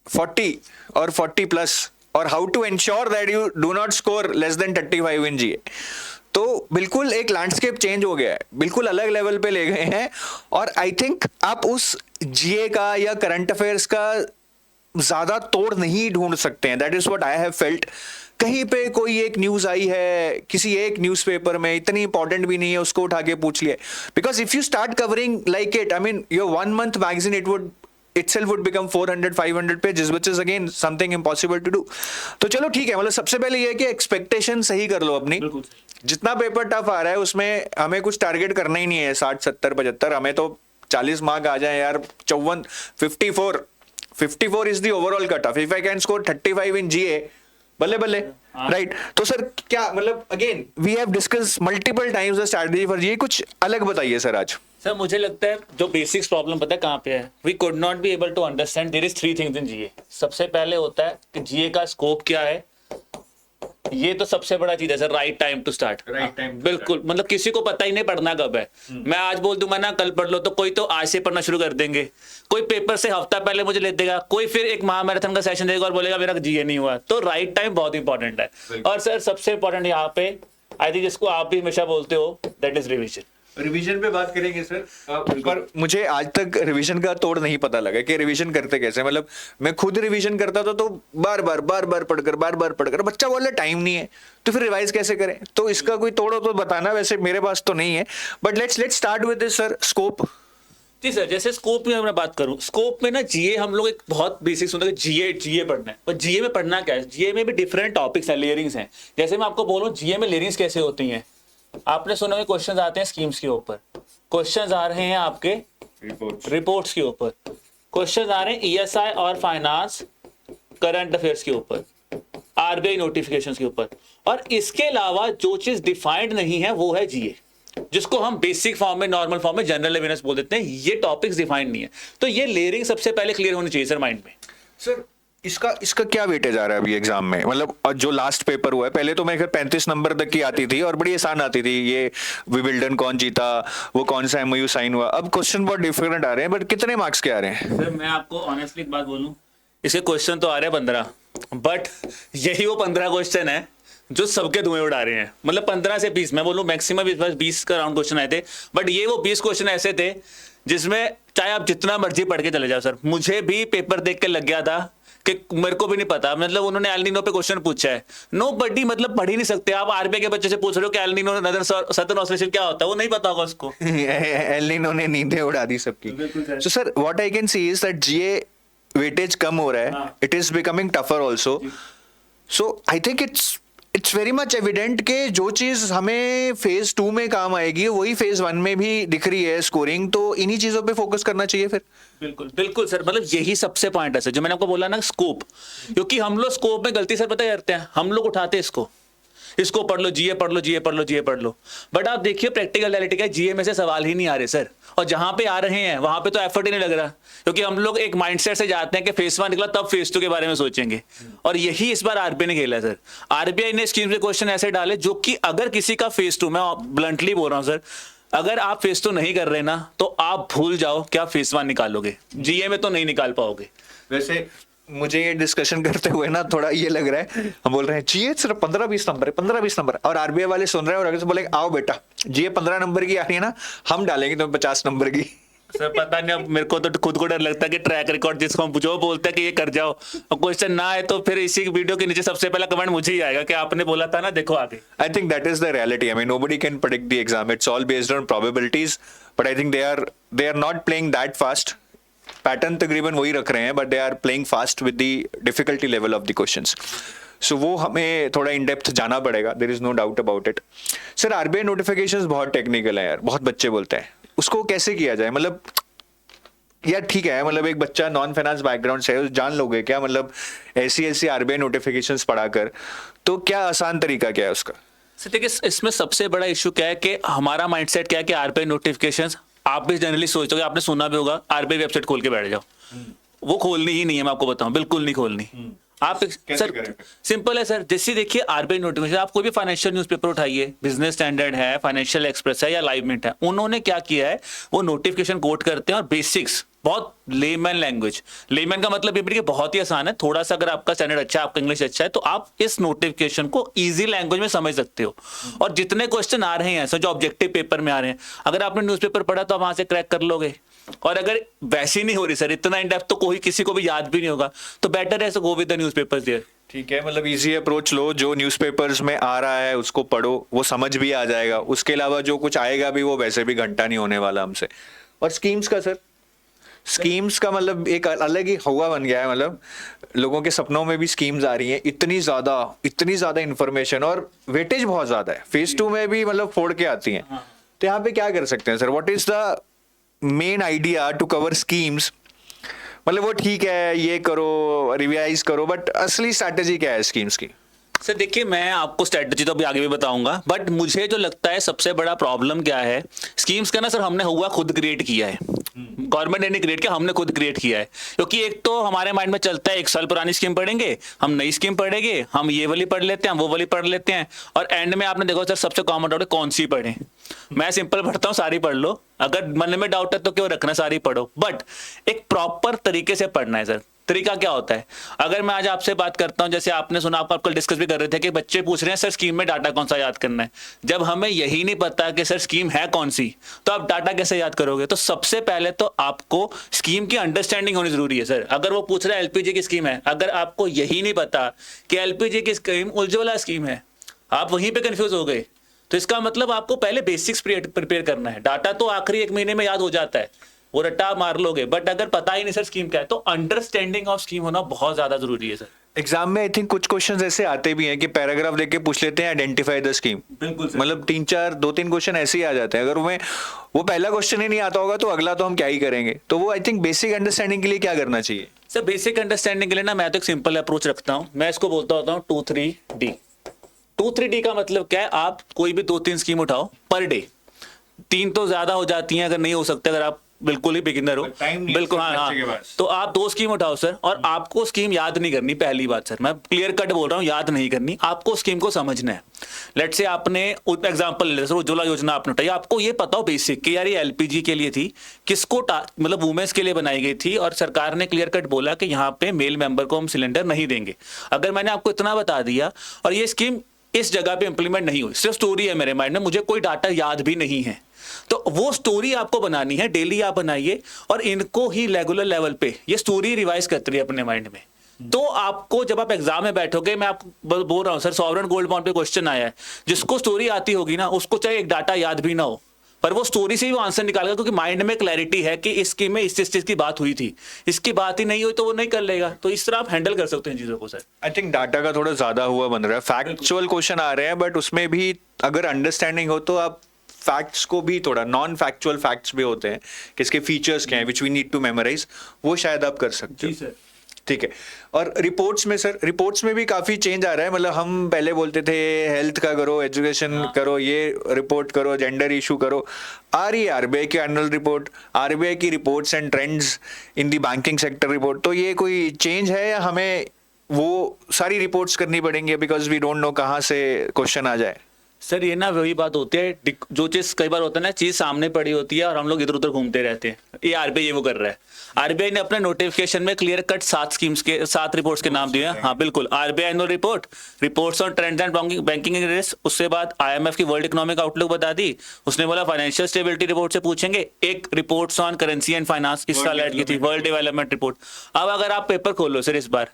40 और 40+ और how to ensure that you do not score less than 35 in GA. तो बिल्कुल एक लैंडस्केप चेंज हो गया है, बिल्कुल अलग लेवल पे ले गए हैं. और आई थिंक आप उस जीए का या करंट अफेयर्स का ज्यादा तोड़ नहीं ढूंढ सकते हैं. That is what I have felt. कहीं पे कोई एक न्यूज आई है किसी एक न्यूज़पेपर में, इतनी इंपॉर्टेंट भी नहीं है, उसको उठा के पूछ लिया. Because if you start covering like it, I mean your 1 month magazine, it would itself would become 400 500 pages which is again something impossible to do. तो चलो ठीक है, मतलब सबसे पहले ये है कि एक्सपेक्टेशन सही कर लो अपनी। जितना पेपर टफ आ रहा है उसमें हमें कुछ टारगेट करना ही नहीं है 60 70 75, हमें तो 40 मार्क आ जाए यार। 54 54 is the overall cut off. If I can score 35 in GA, बल्ले बल्ले, राइट। तो सर क्या मतलब again we have discuss multiple times the strategy for GA, कुछ अलग बताइए सर आज। सर मुझे लगता है जो बेसिक्स प्रॉब्लम पता है कहाँ पे है, we could not be able to understand there is 3 things in GA. सबसे पहले होता है कि जीए का स्कोप क्या है, ये तो सबसे बड़ा चीज है sir, right time to start. Right time बिल्कुल, मतलब किसी को पता ही नहीं पढ़ना कब है। मैं आज बोल दूंगा ना कल पढ़ लो, तो कोई तो आज से पढ़ना शुरू कर देंगे, कोई पेपर से हफ्ता पहले मुझे ले देगा, कोई फिर एक महामैराथन का सेशन देगा और बोलेगा मेरा जीए नहीं हुआ। तो राइट टाइम बहुत इंपॉर्टेंट है। और सर सबसे इंपॉर्टेंट यहाँ पे आई थिंक जिसको आप भी हमेशा बोलते हो, दैट इज रिविजन। रिवीजन पे बात करेंगे सर, पर मुझे आज तक रिवीजन का तोड़ नहीं पता लगा कि रिवीजन करते कैसे। मतलब मैं खुद रिवीजन करता था तो बार बार पढ़कर बच्चा बोले टाइम नहीं है, तो फिर रिवाइज कैसे करें। तो इसका कोई तोड़ हो तो बताना, वैसे मेरे पास तो नहीं है। But let's start with this sir, scope. जी सर, जैसे स्कोप में मैं बात करूं, स्कोप में ना जीए हम लोग एक बहुत बेसिक सुनते हैं कि जीए पढ़ना है, पर जीए में पढ़ना क्या है, जीए में भी डिफरेंट टॉपिक्स हैं, लेयरिंग्स हैं। जैसे मैं आपको बोलूं जीए में लेयरिंग्स कैसे होती हैं, आपने सुना होगा क्वेश्चंस आते हैं स्कीम्स के ऊपर, क्वेश्चंस आ रहे हैं आपके रिपोर्ट्स के ऊपर, क्वेश्चंस आ रहे हैं ईएसआई और फाइनेंस करंट अफेयर्स के ऊपर, आरबीआई नोटिफिकेशंस के ऊपर। और इसके अलावा जो चीज डिफाइंड नहीं है वो है जीए, जिसको हम बेसिक फॉर्म में, नॉर्मल फॉर्म में जनरल अवेयरनेस बोल देते हैं। ये टॉपिक्स डिफाइंड नहीं है, तो ये लेयरिंग सबसे पहले क्लियर होनी चाहिए सर माइंड में। सर इसका क्या वेटेज आ रहा है अभी एग्जाम में, मतलब जो लास्ट पेपर हुआ है, पहले तो मेरे ख्याल 35 नंबर तक की आती थी और बड़ी आसान आती थी, ये विबिल्डन कौन जीता, वो कौन सा एमओयू साइन हुआ। अब क्वेश्चन बहुत डिफरेंट आ रहे हैं, बट कितने मार्क्स के आ रहे हैं सर? मैं आपको ऑनेस्टली एक बात बोलूं, इसके क्वेश्चन तो आ रहे हैं 15, बट यही वो 15 क्वेश्चन है जो सबके धुएं उड़ा रहे हैं। मतलब 15 से 20, मैं बोलूं मैक्सिमम 20 का राउंड क्वेश्चन आए थे, बट ये वो 20 क्वेश्चन ऐसे थे जिसमें चाहे आप जितना मर्जी पढ़ के चले जाओ सर, मुझे भी पेपर देख के लग गया था कि मेरे को भी नहीं पता। मतलब उन्होंने एल नीनो पे क्वेश्चन पूछा है, नो बडी, मतलब पढ़ ही नहीं सकते आप। आरबीआई के बच्चे से पूछ रहे हो कि एल नीनो सदर्न ऑस्ट्रेलिया क्या होता है, वो नहीं पता होगा उसको। एल नीनो ने नींदें उड़ा दी सबकी। So sir what I can see is that GA weightage कम हो रहा है, it is becoming tougher also. So I think it's very much evident कि जो चीज हमें फेज 2 में काम आएगी वही फेज 1 में भी दिख रही है स्कोरिंग, तो इन्हीं चीजों पे फोकस करना चाहिए फिर। बिल्कुल बिल्कुल सर, मतलब यही सबसे पॉइंट है सर, जो मैंने आपको बोला ना स्कोप। क्योंकि हम लोग स्कोप में गलती सर पता करते हैं, हम लोग उठाते हैं इसको पढ़ लो, जीए पढ़ लो, जीए पढ़ लो, जीए पढ़ लो। बट आप देखिए प्रैक्टिकल रियलिटी क्या है, जीए में से सवाल ही नहीं आ रहे सर, और जहां पे आ रहे हैं वहां पे तो एफर्ट ही नहीं लग रहा, क्योंकि हम लोग एक माइंडसेट से जाते हैं कि फेज 1 निकला तब फेज 2 के बारे में सोचेंगे। और यही इस बार आरबीआई ने खेला है सर। आरबीआई ने स्कीम के क्वेश्चन ऐसे डाले जो कि अगर किसी का फेज 2, मैं ब्लंटली बोल रहा हूं सर, अगर आप फेज 2 नहीं कर रहे ना तो आप भूल जाओ क्या फेज 1 निकालोगे, जीए में तो नहीं निकाल पाओगे। वैसे मुझे ये डिस्कशन करते हुए ना थोड़ा ये लग रहा है, हम बोल रहे हैं जीए सिर्फ 15-20 नंबर है, 15-20 नंबर, और आरबीआई वाले सुन रहे हैं और अगर से बोले आओ बेटा जीए 15 नंबर की आ रही है ना, हम डालेंगे तुम्हें 50 नंबर की। सर पता नहीं, अब मेरे को तो खुद को डर लगता है कि ट्रैक रिकॉर्ड जिसको हम जो बोलते हैं कि ये कर जाओ, और क्वेश्चन ना आए तो फिर इसी वीडियो के नीचे सबसे पहला कमेंट मुझे ही आएगा कि आपने बोला था ना, देखो आगे। I think that is the reality. I mean, nobody can predict the exam. It's all based on probabilities. But I think they are not playing that fast. Pattern तकरीबन वही रख रहे हैं, but they are playing fast with the difficulty level of the questions. So वो हमें थोड़ा in depth जाना पड़ेगा. There is no doubt about it. Sir RBI notifications बहुत टेक्निकल है यार, बहुत बच्चे बोलते हैं, उसको कैसे किया जाए? मतलब यार ठीक है, मतलब एक बच्चा नॉन फाइनेंस बैकग्राउंड से जान लोगे क्या, मतलब ऐसी आरबीआई नोटिफिकेशंस पढ़ाकर, तो क्या आसान तरीका क्या है उसका? देखिए इसमें सबसे बड़ा इशू क्या है कि हमारा माइंडसेट क्या है कि आरबीआई नोटिफिकेशंस, आप भी जनरली सोचते हो, आपने सुना भी होगा आरबीआई वेबसाइट खोल के बैठ जाओ, वो खोलनी ही नहीं है, मैं आपको बताऊं, बिल्कुल नहीं खोलनी। आप सर सिंपल है सर, जैसे देखिए आरबीआई नोटिफिकेशन, आप कोई भी फाइनेंशियल न्यूज़पेपर उठाइए, बिजनेस स्टैंडर्ड है, फाइनेंशियल एक्सप्रेस है या लाइव मिनट है, उन्होंने क्या किया है, वो नोटिफिकेशन कोट करते हैं और बेसिक्स बहुत लेमैन लैंग्वेज, लेमैन का मतलब ये बहुत ही आसान है, थोड़ा सा अगर आपका स्टैंडर्ड अच्छा है, आपका इंग्लिश अच्छा है, तो आप इस नोटिफिकेशन को इजी लैंग्वेज में समझ सकते हो। और जितने क्वेश्चन आ रहे हैं सर, जो ऑब्जेक्टिव पेपर में आ रहे हैं, अगर आपने न्यूज़पेपर पढ़ा तो आप वहां से क्रैक कर लोगे। और अगर वैसी नहीं हो रही सर, इतना इन डेप्थ तो कोई किसी को भी याद भी नहीं होगा, तो बेटर है so go with the newspapers there. ठीक है, मतलब इजी अप्रोच लो, जो न्यूज़पेपर्स में आ रहा है उसको पढ़ो, वो समझ भी आ जाएगा, उसके अलावा जो कुछ आएगा भी वो वैसे भी घंटा नहीं होने वाला हमसे। और स्कीम्स का सर, स्कीम्स का मतलब एक अलग ही हवा बन गया है, मतलब लोगों के सपनों में भी स्कीम्स आ रही हैं, इतनी ज्यादा इंफॉर्मेशन और वेटेज बहुत ज्यादा है, फेज 2 में भी मतलब फोड़ के आती हैं। तो यहाँ पे क्या कर सकते हैं sir, what is the main idea to cover schemes? मतलब वो ठीक है ये करो रिवाइज करो, बट असली स्ट्रैटेजी क्या है स्कीम्स की? सर देखिए, मैं आपको स्ट्रेटजी तो अभी आगे भी बताऊंगा, बट मुझे जो लगता है सबसे बड़ा प्रॉब्लम क्या है स्कीम्स का ना सर, हमने हुआ खुद क्रिएट किया है, गवर्नमेंट ने नहीं क्रिएट किया, हमने खुद क्रिएट किया है। क्योंकि एक तो हमारे माइंड में चलता है 1 साल पुरानी स्कीम पढ़ेंगे, हम नई स्कीम पढ़ेंगे, हम ये वाली पढ़ लेते हैं, हम वो वाली पढ़ लेते हैं, और एंड में आपने देखो सर सबसे कॉमन डाउट है कौन सी पढ़ें। मैं सिंपल पढ़ता हूँ, सारी पढ़ लो, अगर मन में डाउट है तो क्यों रखना, सारी पढ़ो, बट एक प्रॉपर तरीके से पढ़ना है सर। तरीका क्या होता है, अगर मैं आज आपसे बात करता हूं, जैसे आपने सुना, आप कल डिस्कस भी कर रहे थे कि बच्चे पूछ रहे हैं सर स्कीम में डाटा कौन सा याद करना है। जब हमें यही नहीं पता कि सर स्कीम है कौन सी, तो आप डाटा कैसे याद करोगे? तो सबसे पहले तो आपको स्कीम की अंडरस्टैंडिंग होनी जरूरी है सर। अगर वो पूछ रहा है एलपीजी की स्कीम है, अगर आपको यही नहीं पता कि एलपीजी की स्कीम उज्ज्वला स्कीम है, आप वहीं पर कंफ्यूज हो गए, तो इसका मतलब आपको पहले बेसिक्स प्रिपेयर करना है। डाटा तो आखिरी 1 महीने में याद हो जाता है, वो रट्टा मार लोगे, बट अगर पता ही नहीं सर स्कीम क्या है, तो अंडरस्टैंडिंग ऑफ स्कीम होना बहुत ज्यादा जरूरी है सर। एग्जाम में आई थिंक कुछ क्वेश्चन ऐसे आते भी हैं कि पैराग्राफ देके पूछ लेते हैं आइडेंटिफाई द स्कीम, बिल्कुल सर। मतलब 2-3 क्वेश्चन ऐसे ही आ जाते हैं। अगर वो पहला क्वेश्चन ही नहीं आता होगा तो अगला तो हम क्या ही करेंगे। तो वो आई थिंक बेसिक अंडरस्टैंडिंग के लिए क्या करना चाहिए सर? बेसिक अंडरस्टैंडिंग के लिए ना मैं तो एक सिंपल अप्रोच रखता हूँ, मैं इसको बोलता होता हूँ 2-3D। 2-3D का मतलब क्या है, आप कोई भी 2-3 स्कीम उठाओ पर डे, 3 तो ज्यादा हो जाती हैं, अगर नहीं हो सकते, अगर आप बिल्कुल ही बिगिनर हो, बिल्कुल हाँ, तो आप 2 स्कीम उठाओ सर, और आपको स्कीम याद नहीं करनी। पहली बात सर, मैं क्लियर कट बोल रहा हूँ, याद नहीं करनी, आपको स्कीम को समझना है। लेट्स से आपने एग्जांपल ले सर, उज्ज्वला योजना आपने उठाई, आपको ये पता हो बेसिक कि यार ये एलपीजी के लिए थी, किसको मतलब वुमेन्स के लिए बनाई गई थी, और सरकार ने क्लियर कट बोला कि यहाँ पे मेल मेंबर को हम सिलेंडर नहीं देंगे। अगर मैंने आपको इतना बता दिया और ये स्कीम इस जगह पे इंप्लीमेंट नहीं हुई, सिर्फ स्टोरी है मेरे माइंड में, मुझे कोई डाटा याद भी नहीं है, तो वो स्टोरी आपको बनानी है, डेली आप बनाइए, और इनको ही रेगुलर लेवल पे ये स्टोरी रिवाइज करती है अपने माइंड में। तो आपको जब आप एग्जाम में बैठोगे, मैं आपको बोल रहा हूं सर, सॉवरेन गोल्ड बॉन्ड पे क्वेश्चन आया है, जिसको स्टोरी आती होगी ना, उसको चाहे एक डाटा याद भी ना हो, पर वो स्टोरी से ही वो आंसर निकालेगा, क्योंकि माइंड में क्लैरिटी है कि इस स्कीम में इस चीज की बात हुई थी, इसकी बात ही नहीं हुई तो वो नहीं कर लेगा। तो इस तरह आप हैंडल कर सकते हैं चीजों को सर। आई थिंक डाटा का थोड़ा ज्यादा हुआ बन रहा है, फैक्चुअल क्वेश्चन आ रहे हैं, बट उसमें भी अगर अंडरस्टैंडिंग हो तो आप फैक्ट्स को भी, थोड़ा नॉन फैक्चुअल फैक्ट्स भी होते हैं कि इसके फीचर्स क्या हैं which we need to memorise, वो शायद आप कर सकते हो। सर ठीक है। और रिपोर्ट्स में सर, रिपोर्ट्स में भी काफी चेंज आ रहा है, मतलब हम पहले बोलते थे हेल्थ का करो, एजुकेशन करो, ये रिपोर्ट करो, जेंडर इशू करो। आ रही है आरबीआई की एनुअल रिपोर्ट, आरबीआई की reports and trends in the banking sector report. तो ये कोई चेंज है या हमें वो सारी रिपोर्ट्स करनी पड़ेंगी बिकॉज वी डोंट नो कहाँ से क्वेश्चन आ जाए? सर ये ना वही बात होती है, जो चीज कई बार होता है ना, चीज सामने पड़ी होती है और हम लोग इधर उधर घूमते रहते हैं, ये आरबीआई ये वो कर रहा है। आरबीआई ने अपने नोटिफिकेशन में क्लियर कट 7 स्कीम्स के 7 रिपोर्ट्स के नाम दिए हैं। हाँ बिल्कुल, RBI annual report, reports on trends and banking in risk, उसके बाद आईएमएफ की वर्ल्ड इकोनॉमिक आउटलुक बता दी, उसने बोला फाइनेंशियल स्टेबिलिटी रिपोर्ट से पूछेंगे, एक reports on currency and finance इस साल ऐड की थी, वर्ल्ड डेवलपमेंट रिपोर्ट। अब अगर आप पेपर खोलो सर, इस बार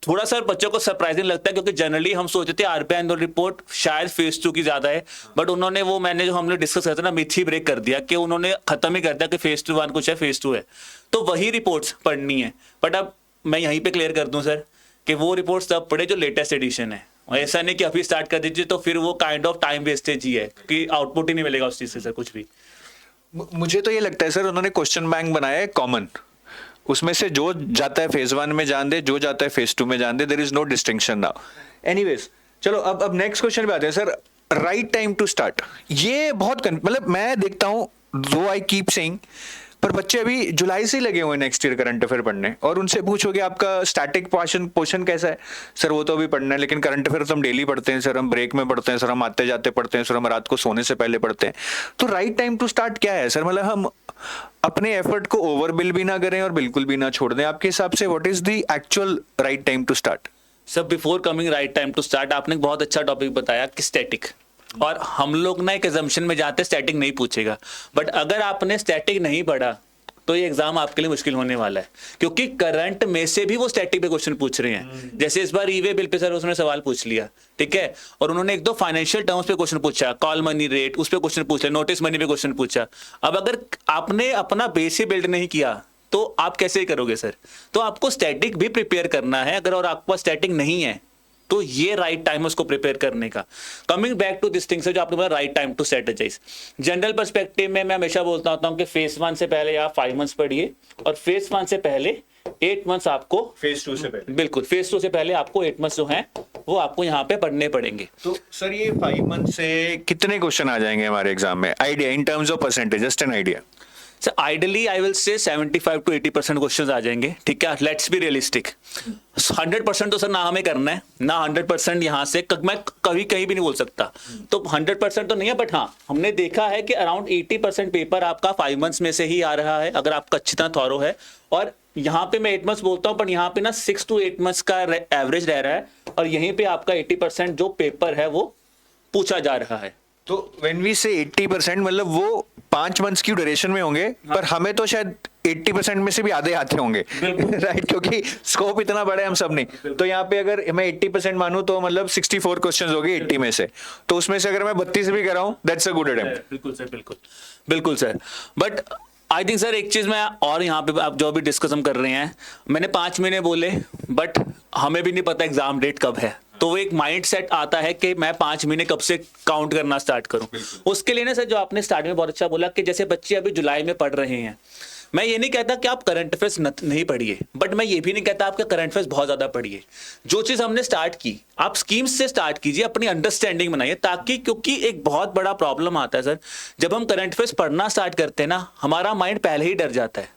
थोड़ा सा बच्चों को सरप्राइजिंग लगता है, क्योंकि जनरली हम सोचते थे आरबीआई एनुअल रिपोर्ट शायद फेज 2 की ज्यादा है, बट उन्होंने वो, मैंने जो हमने डिस्कस करते ना, मिथ ही ब्रेक कर दिया कि उन्होंने खत्म ही कर दिया कि फेज 1 कुछ है, फेज 2 है, तो वही रिपोर्ट्स पढ़नी है। बट अब मैं यहीं पे क्लियर कर दूं सर कि वो रिपोर्ट्स तब पढ़े जो लेटेस्ट एडिशन है, और ऐसा नहीं कि अभी स्टार्ट कर दीजिए, तो फिर वो काइंड ऑफ टाइम वेस्टेज ही है कि आउटपुट ही नहीं मिलेगा उस चीज से सर कुछ भी। मुझे तो ये लगता है सर उन्होंने क्वेश्चन बैंक बनाया है कॉमन, उसमें से जो जाता है फेज 1 में जान दे, जो जाता है फेज 2 में जान दे, there is no distinction now. Anyways चलो अब नेक्स्ट क्वेश्चन पे आते हैं sir, right time to start. ये बहुत मतलब मैं देखता हूं, दो आई कीप सेइंग, पर बच्चे अभी जुलाई से ही लगे हुए हैं नेक्स्ट ईयर करंट अफेयर पढ़ने, और उनसे पूछोगे आपका स्टैटिक पोर्शन कैसा है, सर वो तो अभी पढ़ना है, लेकिन करंट अफेयर हम डेली पढ़ते हैं सर, हम ब्रेक में पढ़ते हैं सर, हम आते जाते पढ़ते हैं सर, हम रात को सोने से पहले पढ़ते हैं। तो राइट टाइम टू स्टार्ट क्या है सर? मतलब हम अपने एफर्ट को ओवर बिल भी ना करें और बिल्कुल भी ना छोड़ दें। आपके हिसाब से what is the actual right time to start? Sir before coming right time to start, आपने बहुत अच्छा टॉपिक बताया कि स्टैटिक, और हम लोग ना एक एजम्पशन में जाते हैं स्टैटिक नहीं पूछेगा, बट अगर आपने स्टैटिक नहीं पढ़ा तो ये एग्जाम आपके लिए मुश्किल होने वाला है, क्योंकि करंट में से भी वो स्टैटिक पे क्वेश्चन पूछ रहे हैं। जैसे इस बार ईवे बिल पे सर उसने सवाल पूछ लिया, ठीक है, और उन्होंने एक दो फाइनेंशियल टर्म्स पे क्वेश्चन पूछा, कॉल मनी रेट उस पे क्वेश्चन पूछा, नोटिस मनी पे क्वेश्चन पूछा। अब अगर आपने अपना बेस ही बिल्ड नहीं किया तो आप कैसे करोगे सर? तो आपको स्टैटिक भी प्रिपेयर करना है, अगर और आपके पास स्टैटिक नहीं है तो ये राइट टाइम है उसको प्रिपेयर करने का। Coming back to this thing से जो आपने बोला right time to strategise, general perspective में मैं हमेशा बोलता होता हूँ कि फेज 1 से पहले आप 5 मंथ्स पढ़िए और फेज 1 से पहले 8 मंथ्स आपको फेज 2 से पहले, बिल्कुल फेज 2 से पहले आपको 8 मंथ्स जो हैं वो आपको यहाँ पे पढ़ने पड़ेंगे। तो सर ये 5 मंथ से कितने क्वेश्चन आ जाएंगे हमारे एग्जाम में? Idea in terms of percentage, just an idea. Sir ideally I will say 75 to 80% question आ जाएंगे, ठीक है, लेट्स बी रियलिस्टिक। 100% तो सर ना हमें करना है ना 100% यहाँ से मैं कभी कहीं भी नहीं बोल सकता, तो 100% तो नहीं है, बट हाँ हमने देखा है कि अराउंड 80% पेपर आपका 5 मंथ्स में से ही आ रहा है अगर आपका अच्छी तरह थॉरो है। और यहाँ पे मैं 8 मंथ्स बोलता हूँ, पर यहाँ पे ना 6 to 8 मंथ्स का एवरेज रह रहा है और यहीं पे आपका 80% जो पेपर है वो पूछा जा रहा है। तो व्हेन वी से 80% मतलब वो 5 मंथ्स की ड्यूरेशन में होंगे, पर हमें तो शायद 80% में से भी आधे आते होंगे राइट, क्योंकि स्कोप इतना बड़ा है हम सब नहीं। तो यहाँ पे अगर मैं 80% मानूं तो मतलब 64 क्वेश्चंस हो गए 80 में से, तो उसमें से अगर मैं 32 भी कराऊं दैट्स अ गुड अटेम्प्ट। बिल्कुल सर, बिल्कुल बिल्कुल sir. But I think sir एक चीज मैं और यहाँ पे आप जो भी डिस्कस हम कर रहे हैं, मैंने 5 महीने बोले बट हमें भी नहीं पता एग्जाम डेट कब है, तो वो एक माइंड सेट आता है कि मैं 5 महीने कब से काउंट करना स्टार्ट करूं। उसके लिए ना सर जो आपने स्टार्ट में बहुत अच्छा बोला कि जैसे बच्चे अभी जुलाई में पढ़ रहे हैं, मैं ये नहीं कहता कि आप करंट अफेयर्स नहीं पढ़िए, बट मैं ये भी नहीं कहता आपका करंट अफेयर्स बहुत ज्यादा पढ़िए। जो चीज हमने स्टार्ट की आप स्कीम्स से स्टार्ट कीजिए, अपनी अंडरस्टैंडिंग बनाइए, ताकि क्योंकि एक बहुत बड़ा प्रॉब्लम आता है सर, जब हम करंट अफेयर्स पढ़ना स्टार्ट करते हैं ना, हमारा माइंड पहले ही डर जाता है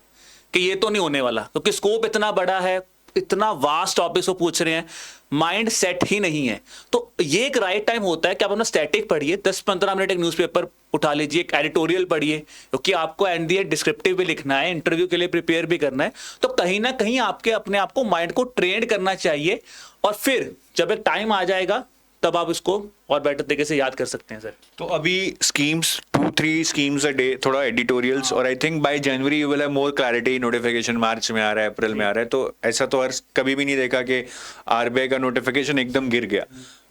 कि ये तो नहीं होने वाला, क्योंकि स्कोप इतना बड़ा है, इतना वास्ट टॉपिक्स वो पूछ रहे हैं, माइंड सेट ही नहीं है। तो ये एक राइट टाइम होता है कि आप अपना स्टैटिक पढ़िए, 10-15 मिनट एक न्यूज़पेपर उठा लीजिए, एक एडिटोरियल पढ़िए, क्योंकि आपको एंड दी डिस्क्रिप्टिव भी लिखना है, इंटरव्यू के लिए प्रिपेयर भी करना है। तो कहीं ना कहीं आपके अपने आप को माइंड को ट्रेन करना चाहिए, और फिर जब एक टाइम आ जाएगा तब आप इसको और बेटर तरीके से याद कर सकते हैं सर। तो अभी स्कीम्स 2-3 स्कीम्स अ डे, थोड़ा एडिटोरियल्स, और I think by January you will have more clarity. Notification March में आ रहा है, अप्रैल में आ रहा है, तो ऐसा तो हर कभी भी नहीं देखा कि आरबीआई का नोटिफिकेशन एकदम गिर गया,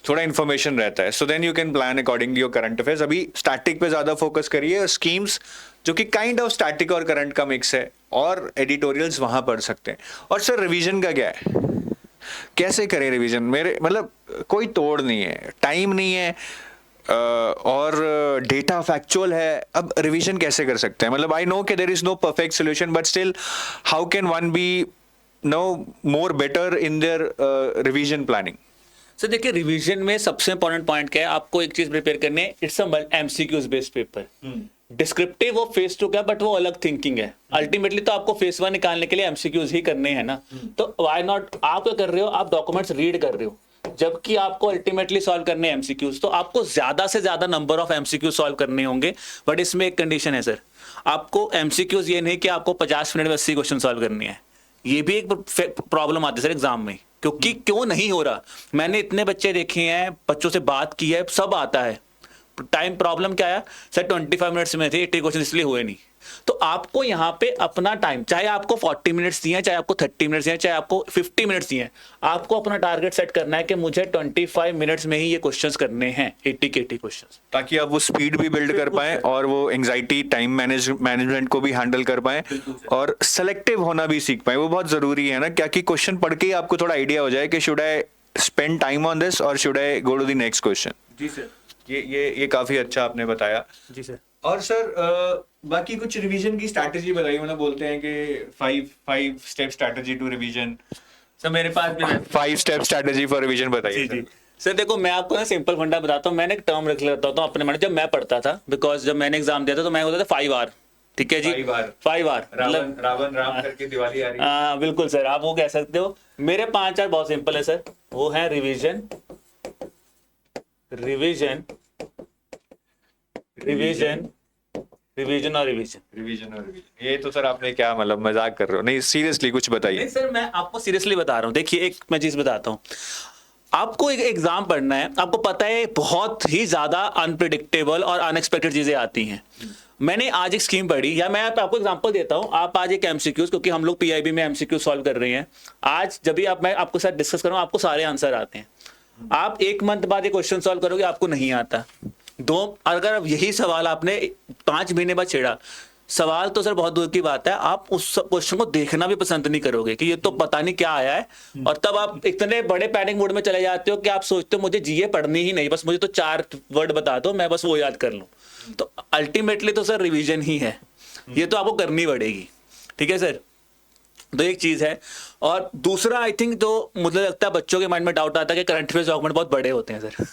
थोड़ा इन्फॉर्मेशन रहता है। So then you can plan according your current affairs. अभी स्टैटिक पे ज्यादा फोकस करिए, और स्कीम्स जो कि काइंड ऑफ स्टैटिक और करंट का मिक्स है, और एडिटोरियल्स वहां पढ़ सकते हैं। और सर रिवीजन का क्या है, कैसे करें रिवीजन? मेरे मतलब कोई तोड़ नहीं है, टाइम नहीं है, और डेटा फैक्चुअल है, अब रिवीजन कैसे कर सकते हैं? मतलब आई नो कि there is no perfect solution, but still how can one be no more better in their revision planning? Sir देखिए रिवीजन में सबसे इंपॉर्टेंट पॉइंट क्या है, आपको एक चीज प्रिपेयर करनी है, it's a MCQs based paper. Descriptive वो फेस 2 का, बट वो अलग थिंकिंग है। अल्टीमेटली तो आपको फेस 1 निकालने के लिए एमसीक्यूज ही करने हैं ना, तो व्हाई नॉट, आप क्या कर रहे हो, आप डॉक्यूमेंट्स रीड कर रहे हो, जबकि आपको अल्टीमेटली सॉल्व करने हैं एमसीक्यूज, तो आपको ज्यादा से ज्यादा नंबर ऑफ एमसीक्यूज सॉल्व करने होंगे। बट इसमें एक कंडीशन है सर, आपको एमसीक्यूज ये नहीं कि आपको 50 मिनट में 80 क्वेश्चन सॉल्व करनी है। ये भी एक प्रॉब्लम आती है सर एग्जाम में, क्योंकि क्यों नहीं हो रहा, मैंने इतने बच्चे देखे हैं, बच्चों से बात की है, सब आता है, टाइम प्रॉब्लम क्या है सर, 25 मिनट्स में थे 80 क्वेश्चन, इसलिए हुए नहीं। तो आपको यहाँ पे अपना टाइम, चाहे आपको 40 मिनट्स दिए, चाहे आपको 30 मिनट्स दिए, चाहे आपको 50 मिनट्स दिए, आपको अपना टारगेट सेट करना है कि मुझे 25 मिनट्स में ही ये क्वेश्चंस करने हैं, 80 के 80 क्वेश्चंस, ताकि आप वो स्पीड भी बिल्ड कर पाएं, और वो एंजाइटी टाइम मैनेजमेंट को भी हैंडल कर पाएं, और सेलेक्टिव होना भी सीख पाएं। वो बहुत जरूरी है ना, क्या कि क्वेश्चन पढ़ के ही आपको थोड़ा आइडिया हो जाए कि should I spend time on this और should I go to the next question. जी सर, ये काफी अच्छा आपने बताया। जी सर। और सर बाकी कुछ रिवीजन की स्ट्रैटेजी बताइए, मतलब बोलते हैं कि 5 step strategy to revision. Sir मेरे पास भी 5 स्टेप स्ट्रैटेजी फॉर रिवीजन बताइए। जी सर देखो, मैं आपको ना सिंपल फंडा बताता हूँ, मैंने एक टर्म रख लेता हूँ अपने मन, जब मैं पढ़ता था, बिकॉज जब मैंने एग्जाम दिया था तो मैं होता था 5 आवर, ठीक है जी, 5 आवर, मतलब रावण राम करके दिवाली आ रही है। हाँ बिल्कुल सर, आप वो कह सकते हो। मेरे 5 आवर बहुत सिंपल है सर, वो है रिवीजन, रिवीजन, रिवीजन, रिवीजन और रिवीजन, रिवीजन और रिवीजन। ये तो सर आपने क्या मतलब मजाक कर रहे हो? नहीं सीरियसली कुछ बताइए। नहीं सर मैं आपको सीरियसली बता रहा हूँ। देखिए एक मैं चीज बताता हूँ, आपको एक एग्जाम पढ़ना है, आपको पता है बहुत ही ज्यादा अनप्रिडिक्टेबल और अनएक्सपेक्टेड चीजें आती हैं। मैंने आज एक स्कीम पढ़ी, या मैं आपको एग्जांपल देता हूं। आप आज एक एमसीक्यूज, क्योंकि हम लोग पीआईबी में एमसीक्यू सॉल्व कर रहे हैं, आज जब भी मैं आपको साथ डिस्कस करूं, आपको सारे आंसर आते हैं। आप 1 मंथ बाद एक क्वेश्चन सॉल्व करोगे, आपको नहीं आता। अगर अब यही सवाल आपने 5 महीने बाद छेड़ा, सवाल तो सर बहुत दूर की बात है, आप उस क्वेश्चन को देखना भी पसंद नहीं करोगे कि ये तो पता नहीं क्या आया है। और तब आप इतने बड़े पैनिक मोड में चले जाते हो कि आप सोचते हो मुझे जीए पढ़नी ही नहीं, बस मुझे तो 4 वर्ड बता दो, मैं बस वो याद कर लूं। तो अल्टीमेटली तो सर रिवीजन ही है, ये तो आपको करनी पड़ेगी। ठीक है सर, तो एक चीज है। और दूसरा, आई थिंक जो मुझे लगता है बच्चों के माइंड में डाउट आता है कि करंट अफेयर्स डॉक्यूमेंट बहुत बड़े होते हैं सर,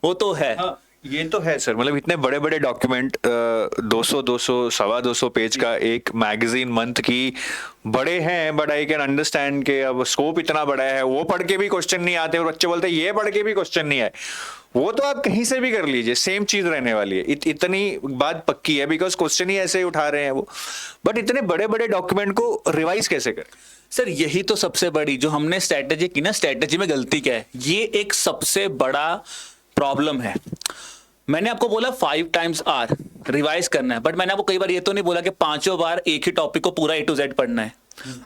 वो तो है। हाँ, ये तो है सर, मतलब इतने बड़े बड़े डॉक्यूमेंट 200 सवा 200 पेज का एक मैगजीन मंथ की बड़े हैं, बट आई कैन अंडरस्टैंड कि अब स्कोप इतना बड़ा है, वो पढ़ के भी क्वेश्चन नहीं आते और बच्चे बोलते हैं ये पढ़ के भी क्वेश्चन नहीं आए। वो तो आप कहीं से भी कर लीजिए, सेम चीज रहने वाली है। इतनी बात पक्की है, बिकॉज क्वेश्चन ही ऐसे ही उठा रहे हैं वो। बट इतने बड़े बड़े डॉक्यूमेंट को रिवाइज कैसे करें सर? यही तो सबसे बड़ी जो हमने स्ट्रेटेजी की ना, स्ट्रेटेजी में गलती क्या है, ये एक सबसे बड़ा प्रॉब्लम है। मैंने आपको बोला 5 टाइम्स आर रिवाइज करना है, बट मैंने आपको कई बार ये तो नहीं बोला कि 5 बार एक ही टॉपिक को पूरा A to Z पढ़ना है।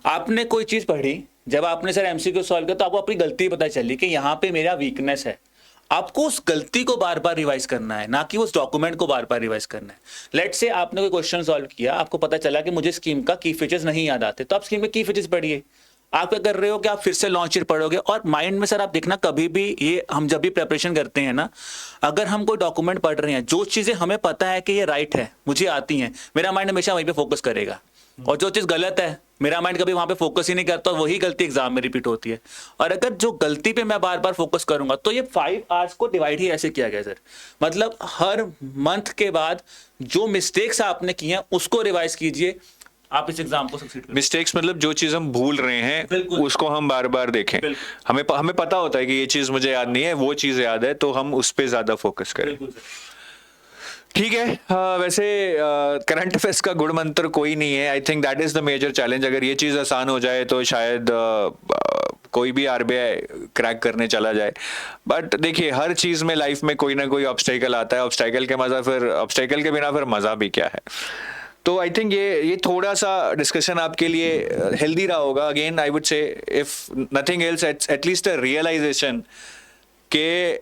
आपने कोई चीज पढ़ी, जब आपने सर एमसीक्यू सॉल्व किया तो आपको अपनी गलती पता चली कि यहाँ पे मेरा वीकनेस है। आपको उस गलती को बार बार रिवाइज करना है, ना कि उस डॉक्यूमेंट को बार बार रिवाइज करना है। लेट्स से आपने कोई क्वेश्चन सॉल्व किया, आपको पता चला कि मुझे स्कीम का की फीचर्स नहीं याद आते, तो आप स्कीम में की फीचर्स पढ़िए। आप क्या कर रहे हो कि आप फिर से लॉन्च ईयर पढ़ोगे। और माइंड में सर आप देखना, कभी भी ये हम जब भी प्रिपरेशन करते हैं ना, अगर हम कोई डॉक्यूमेंट पढ़ रहे हैं, जो चीजें हमें पता है कि ये राइट है, मुझे आती हैं, मेरा माइंड हमेशा वहीं पे फोकस करेगा। और जो चीज गलत है, मेरा माइंड कभी वहां पे फोकस ही नहीं करता, और वही गलती एग्जाम में रिपीट होती है। और अगर जो गलती पे मैं बार बार फोकस करूंगा, तो ये 5 आवर्स को डिवाइड ही ऐसे किया गया सर। मतलब हर मंथ के बाद जो मिस्टेक्स आपने की हैं उसको रिवाइज कीजिए, आप इस एग्जाम को सक्सीड करें। मिस्टेक्स मतलब जो चीज हम भूल रहे हैं बिल्कुल। उसको हम बार बार देखें। हमें पता होता है कि ये चीज मुझे याद नहीं है, वो चीज याद है, तो हम उस पे ज्यादा फोकस करें। ठीक है। वैसे करंट अफेयर्स का गुण मंत्र कोई नहीं है। I think that is the major challenge. अगर ये चीज आसान हो जाए तो शायद कोई भी आरबीआई क्रैक करने चला जाए। बट देखिए, हर चीज में लाइफ में कोई ना कोई ऑब्स्टेकल आता है। ऑब्स्टेकल के बिना फिर मजा भी क्या है। तो आई थिंक ये थोड़ा सा डिस्कशन आपके लिए हेल्दी रहा होगा। Again I would say, if nothing else, at least a realisation के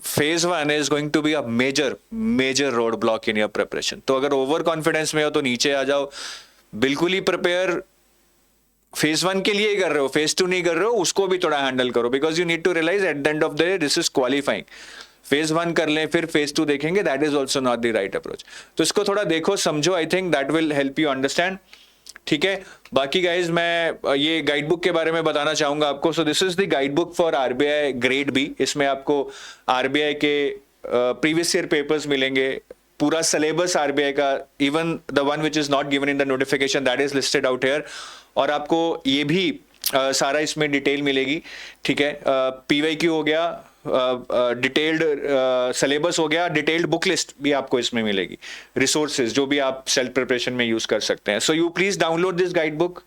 phase 1 is going to be a major road block in your preparation. तो अगर ओवर कॉन्फिडेंस में हो तो नीचे आ जाओ, बिल्कुल ही प्रिपेयर phase 1 के लिए ही कर रहे हो, phase 2 नहीं कर रहे हो, उसको भी थोड़ा हैंडल करो, because you need to realise at the end of the day this is qualifying. phase 1 कर लें फिर phase 2 देखेंगे, that is also not the right approach. तो इसको थोड़ा देखो, समझो, I think that will help you understand. ठीक है। बाकी गाइज, मैं ये गाइड बुक के बारे में बताना चाहूंगा आपको। So this is the guide book for RBI grade B. इसमें आपको आरबीआई के प्रीवियस ईयर पेपर्स मिलेंगे, पूरा सिलेबस आरबीआई का, even the one which is not given in the notification, that is listed out here. और आपको ये भी सारा इसमें डिटेल मिलेगी। ठीक है। पीवाईक्यू हो गया, डिटेल्ड सिलेबस हो गया, डिटेल्ड बुक लिस्ट भी आपको इसमें मिलेगी, रिसोर्सेज जो भी आप सेल्फ प्रिपरेशन में यूज कर सकते हैं। So you please download this guide book.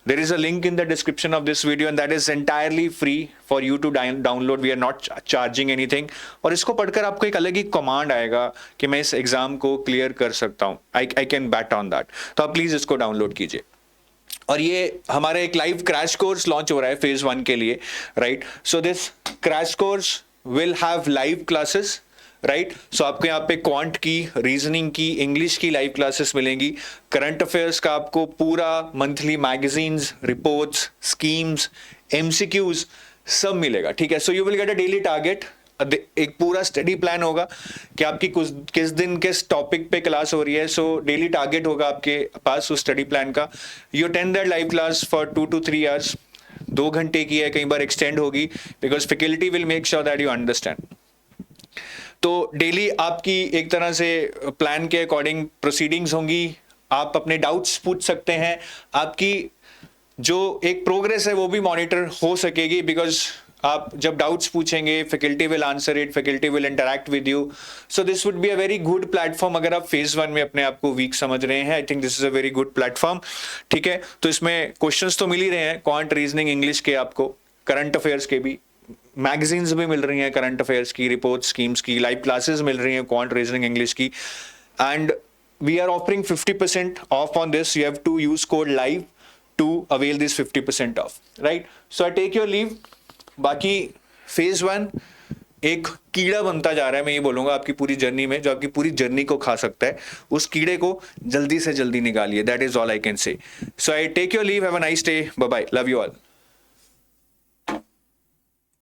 There is a link in the description of this video and that is entirely free for you to download. We are not charging anything. और इसको पढ़कर आपको एक अलग ही command आएगा कि मैं इस एग्जाम को क्लियर कर सकता हूँ। I can bet on that. तो आप प्लीज इसको डाउनलोड कीजिए। और ये हमारा एक लाइव क्रैश कोर्स लॉन्च हो रहा है phase 1 के लिए, right. So this crash course will have live classes, right. So आपको यहाँ पे क्वांट की, रीजनिंग की, इंग्लिश की लाइव क्लासेस मिलेंगी। करंट अफेयर्स का आपको पूरा monthly magazines, reports, schemes, MCQs सब मिलेगा। ठीक है। So you will get a daily target, एक पूरा स्टडी प्लान होगा कि आपकी किस दिन किस टॉपिक पे क्लास हो रही है। सो डेली टारगेट होगा आपके पास उस स्टडी प्लान का। You attend that live class for 2 to 3 hours. 2 घंटे की है, कई बार एक्सटेंड होगी, because faculty will make sure that you understand. तो डेली आपकी एक तरह से प्लान के अकॉर्डिंग प्रोसीडिंग्स होंगी। आप अपने डाउट्स पूछ सकते हैं, आपकी जो एक प्रोग्रेस है वो भी मॉनिटर हो सकेगी, बिकॉज आप जब डाउट्स पूछेंगे, faculty will answer it, faculty will interact with you. So this would be a very good platform. अगर आप phase 1 में अपने आप को वीक समझ रहे हैं, I think this is a very good platform. ठीक है। तो इसमें क्वेश्चंस तो मिल ही रहे हैं, क्वांट, रीजनिंग, इंग्लिश के, आपको करंट अफेयर्स के भी, मैगजीन्स भी मिल रही हैं करंट अफेयर्स की, रिपोर्ट, स्कीम्स की, लाइव क्लासेस मिल रही हैं क्वांट, रीजनिंग, इंग्लिश की। And we are offering 50% off on this. You have to use code live to avail this 50% off, right? So I take your leave. बाकी phase 1 एक कीड़ा बनता जा रहा है, मैं ये बोलूंगा आपकी पूरी जर्नी में, जो आपकी पूरी जर्नी को खा सकता है। उस कीड़े को जल्दी से जल्दी निकालिए, that is all I can say. So I take your leave, have a nice day, bye bye, love you all.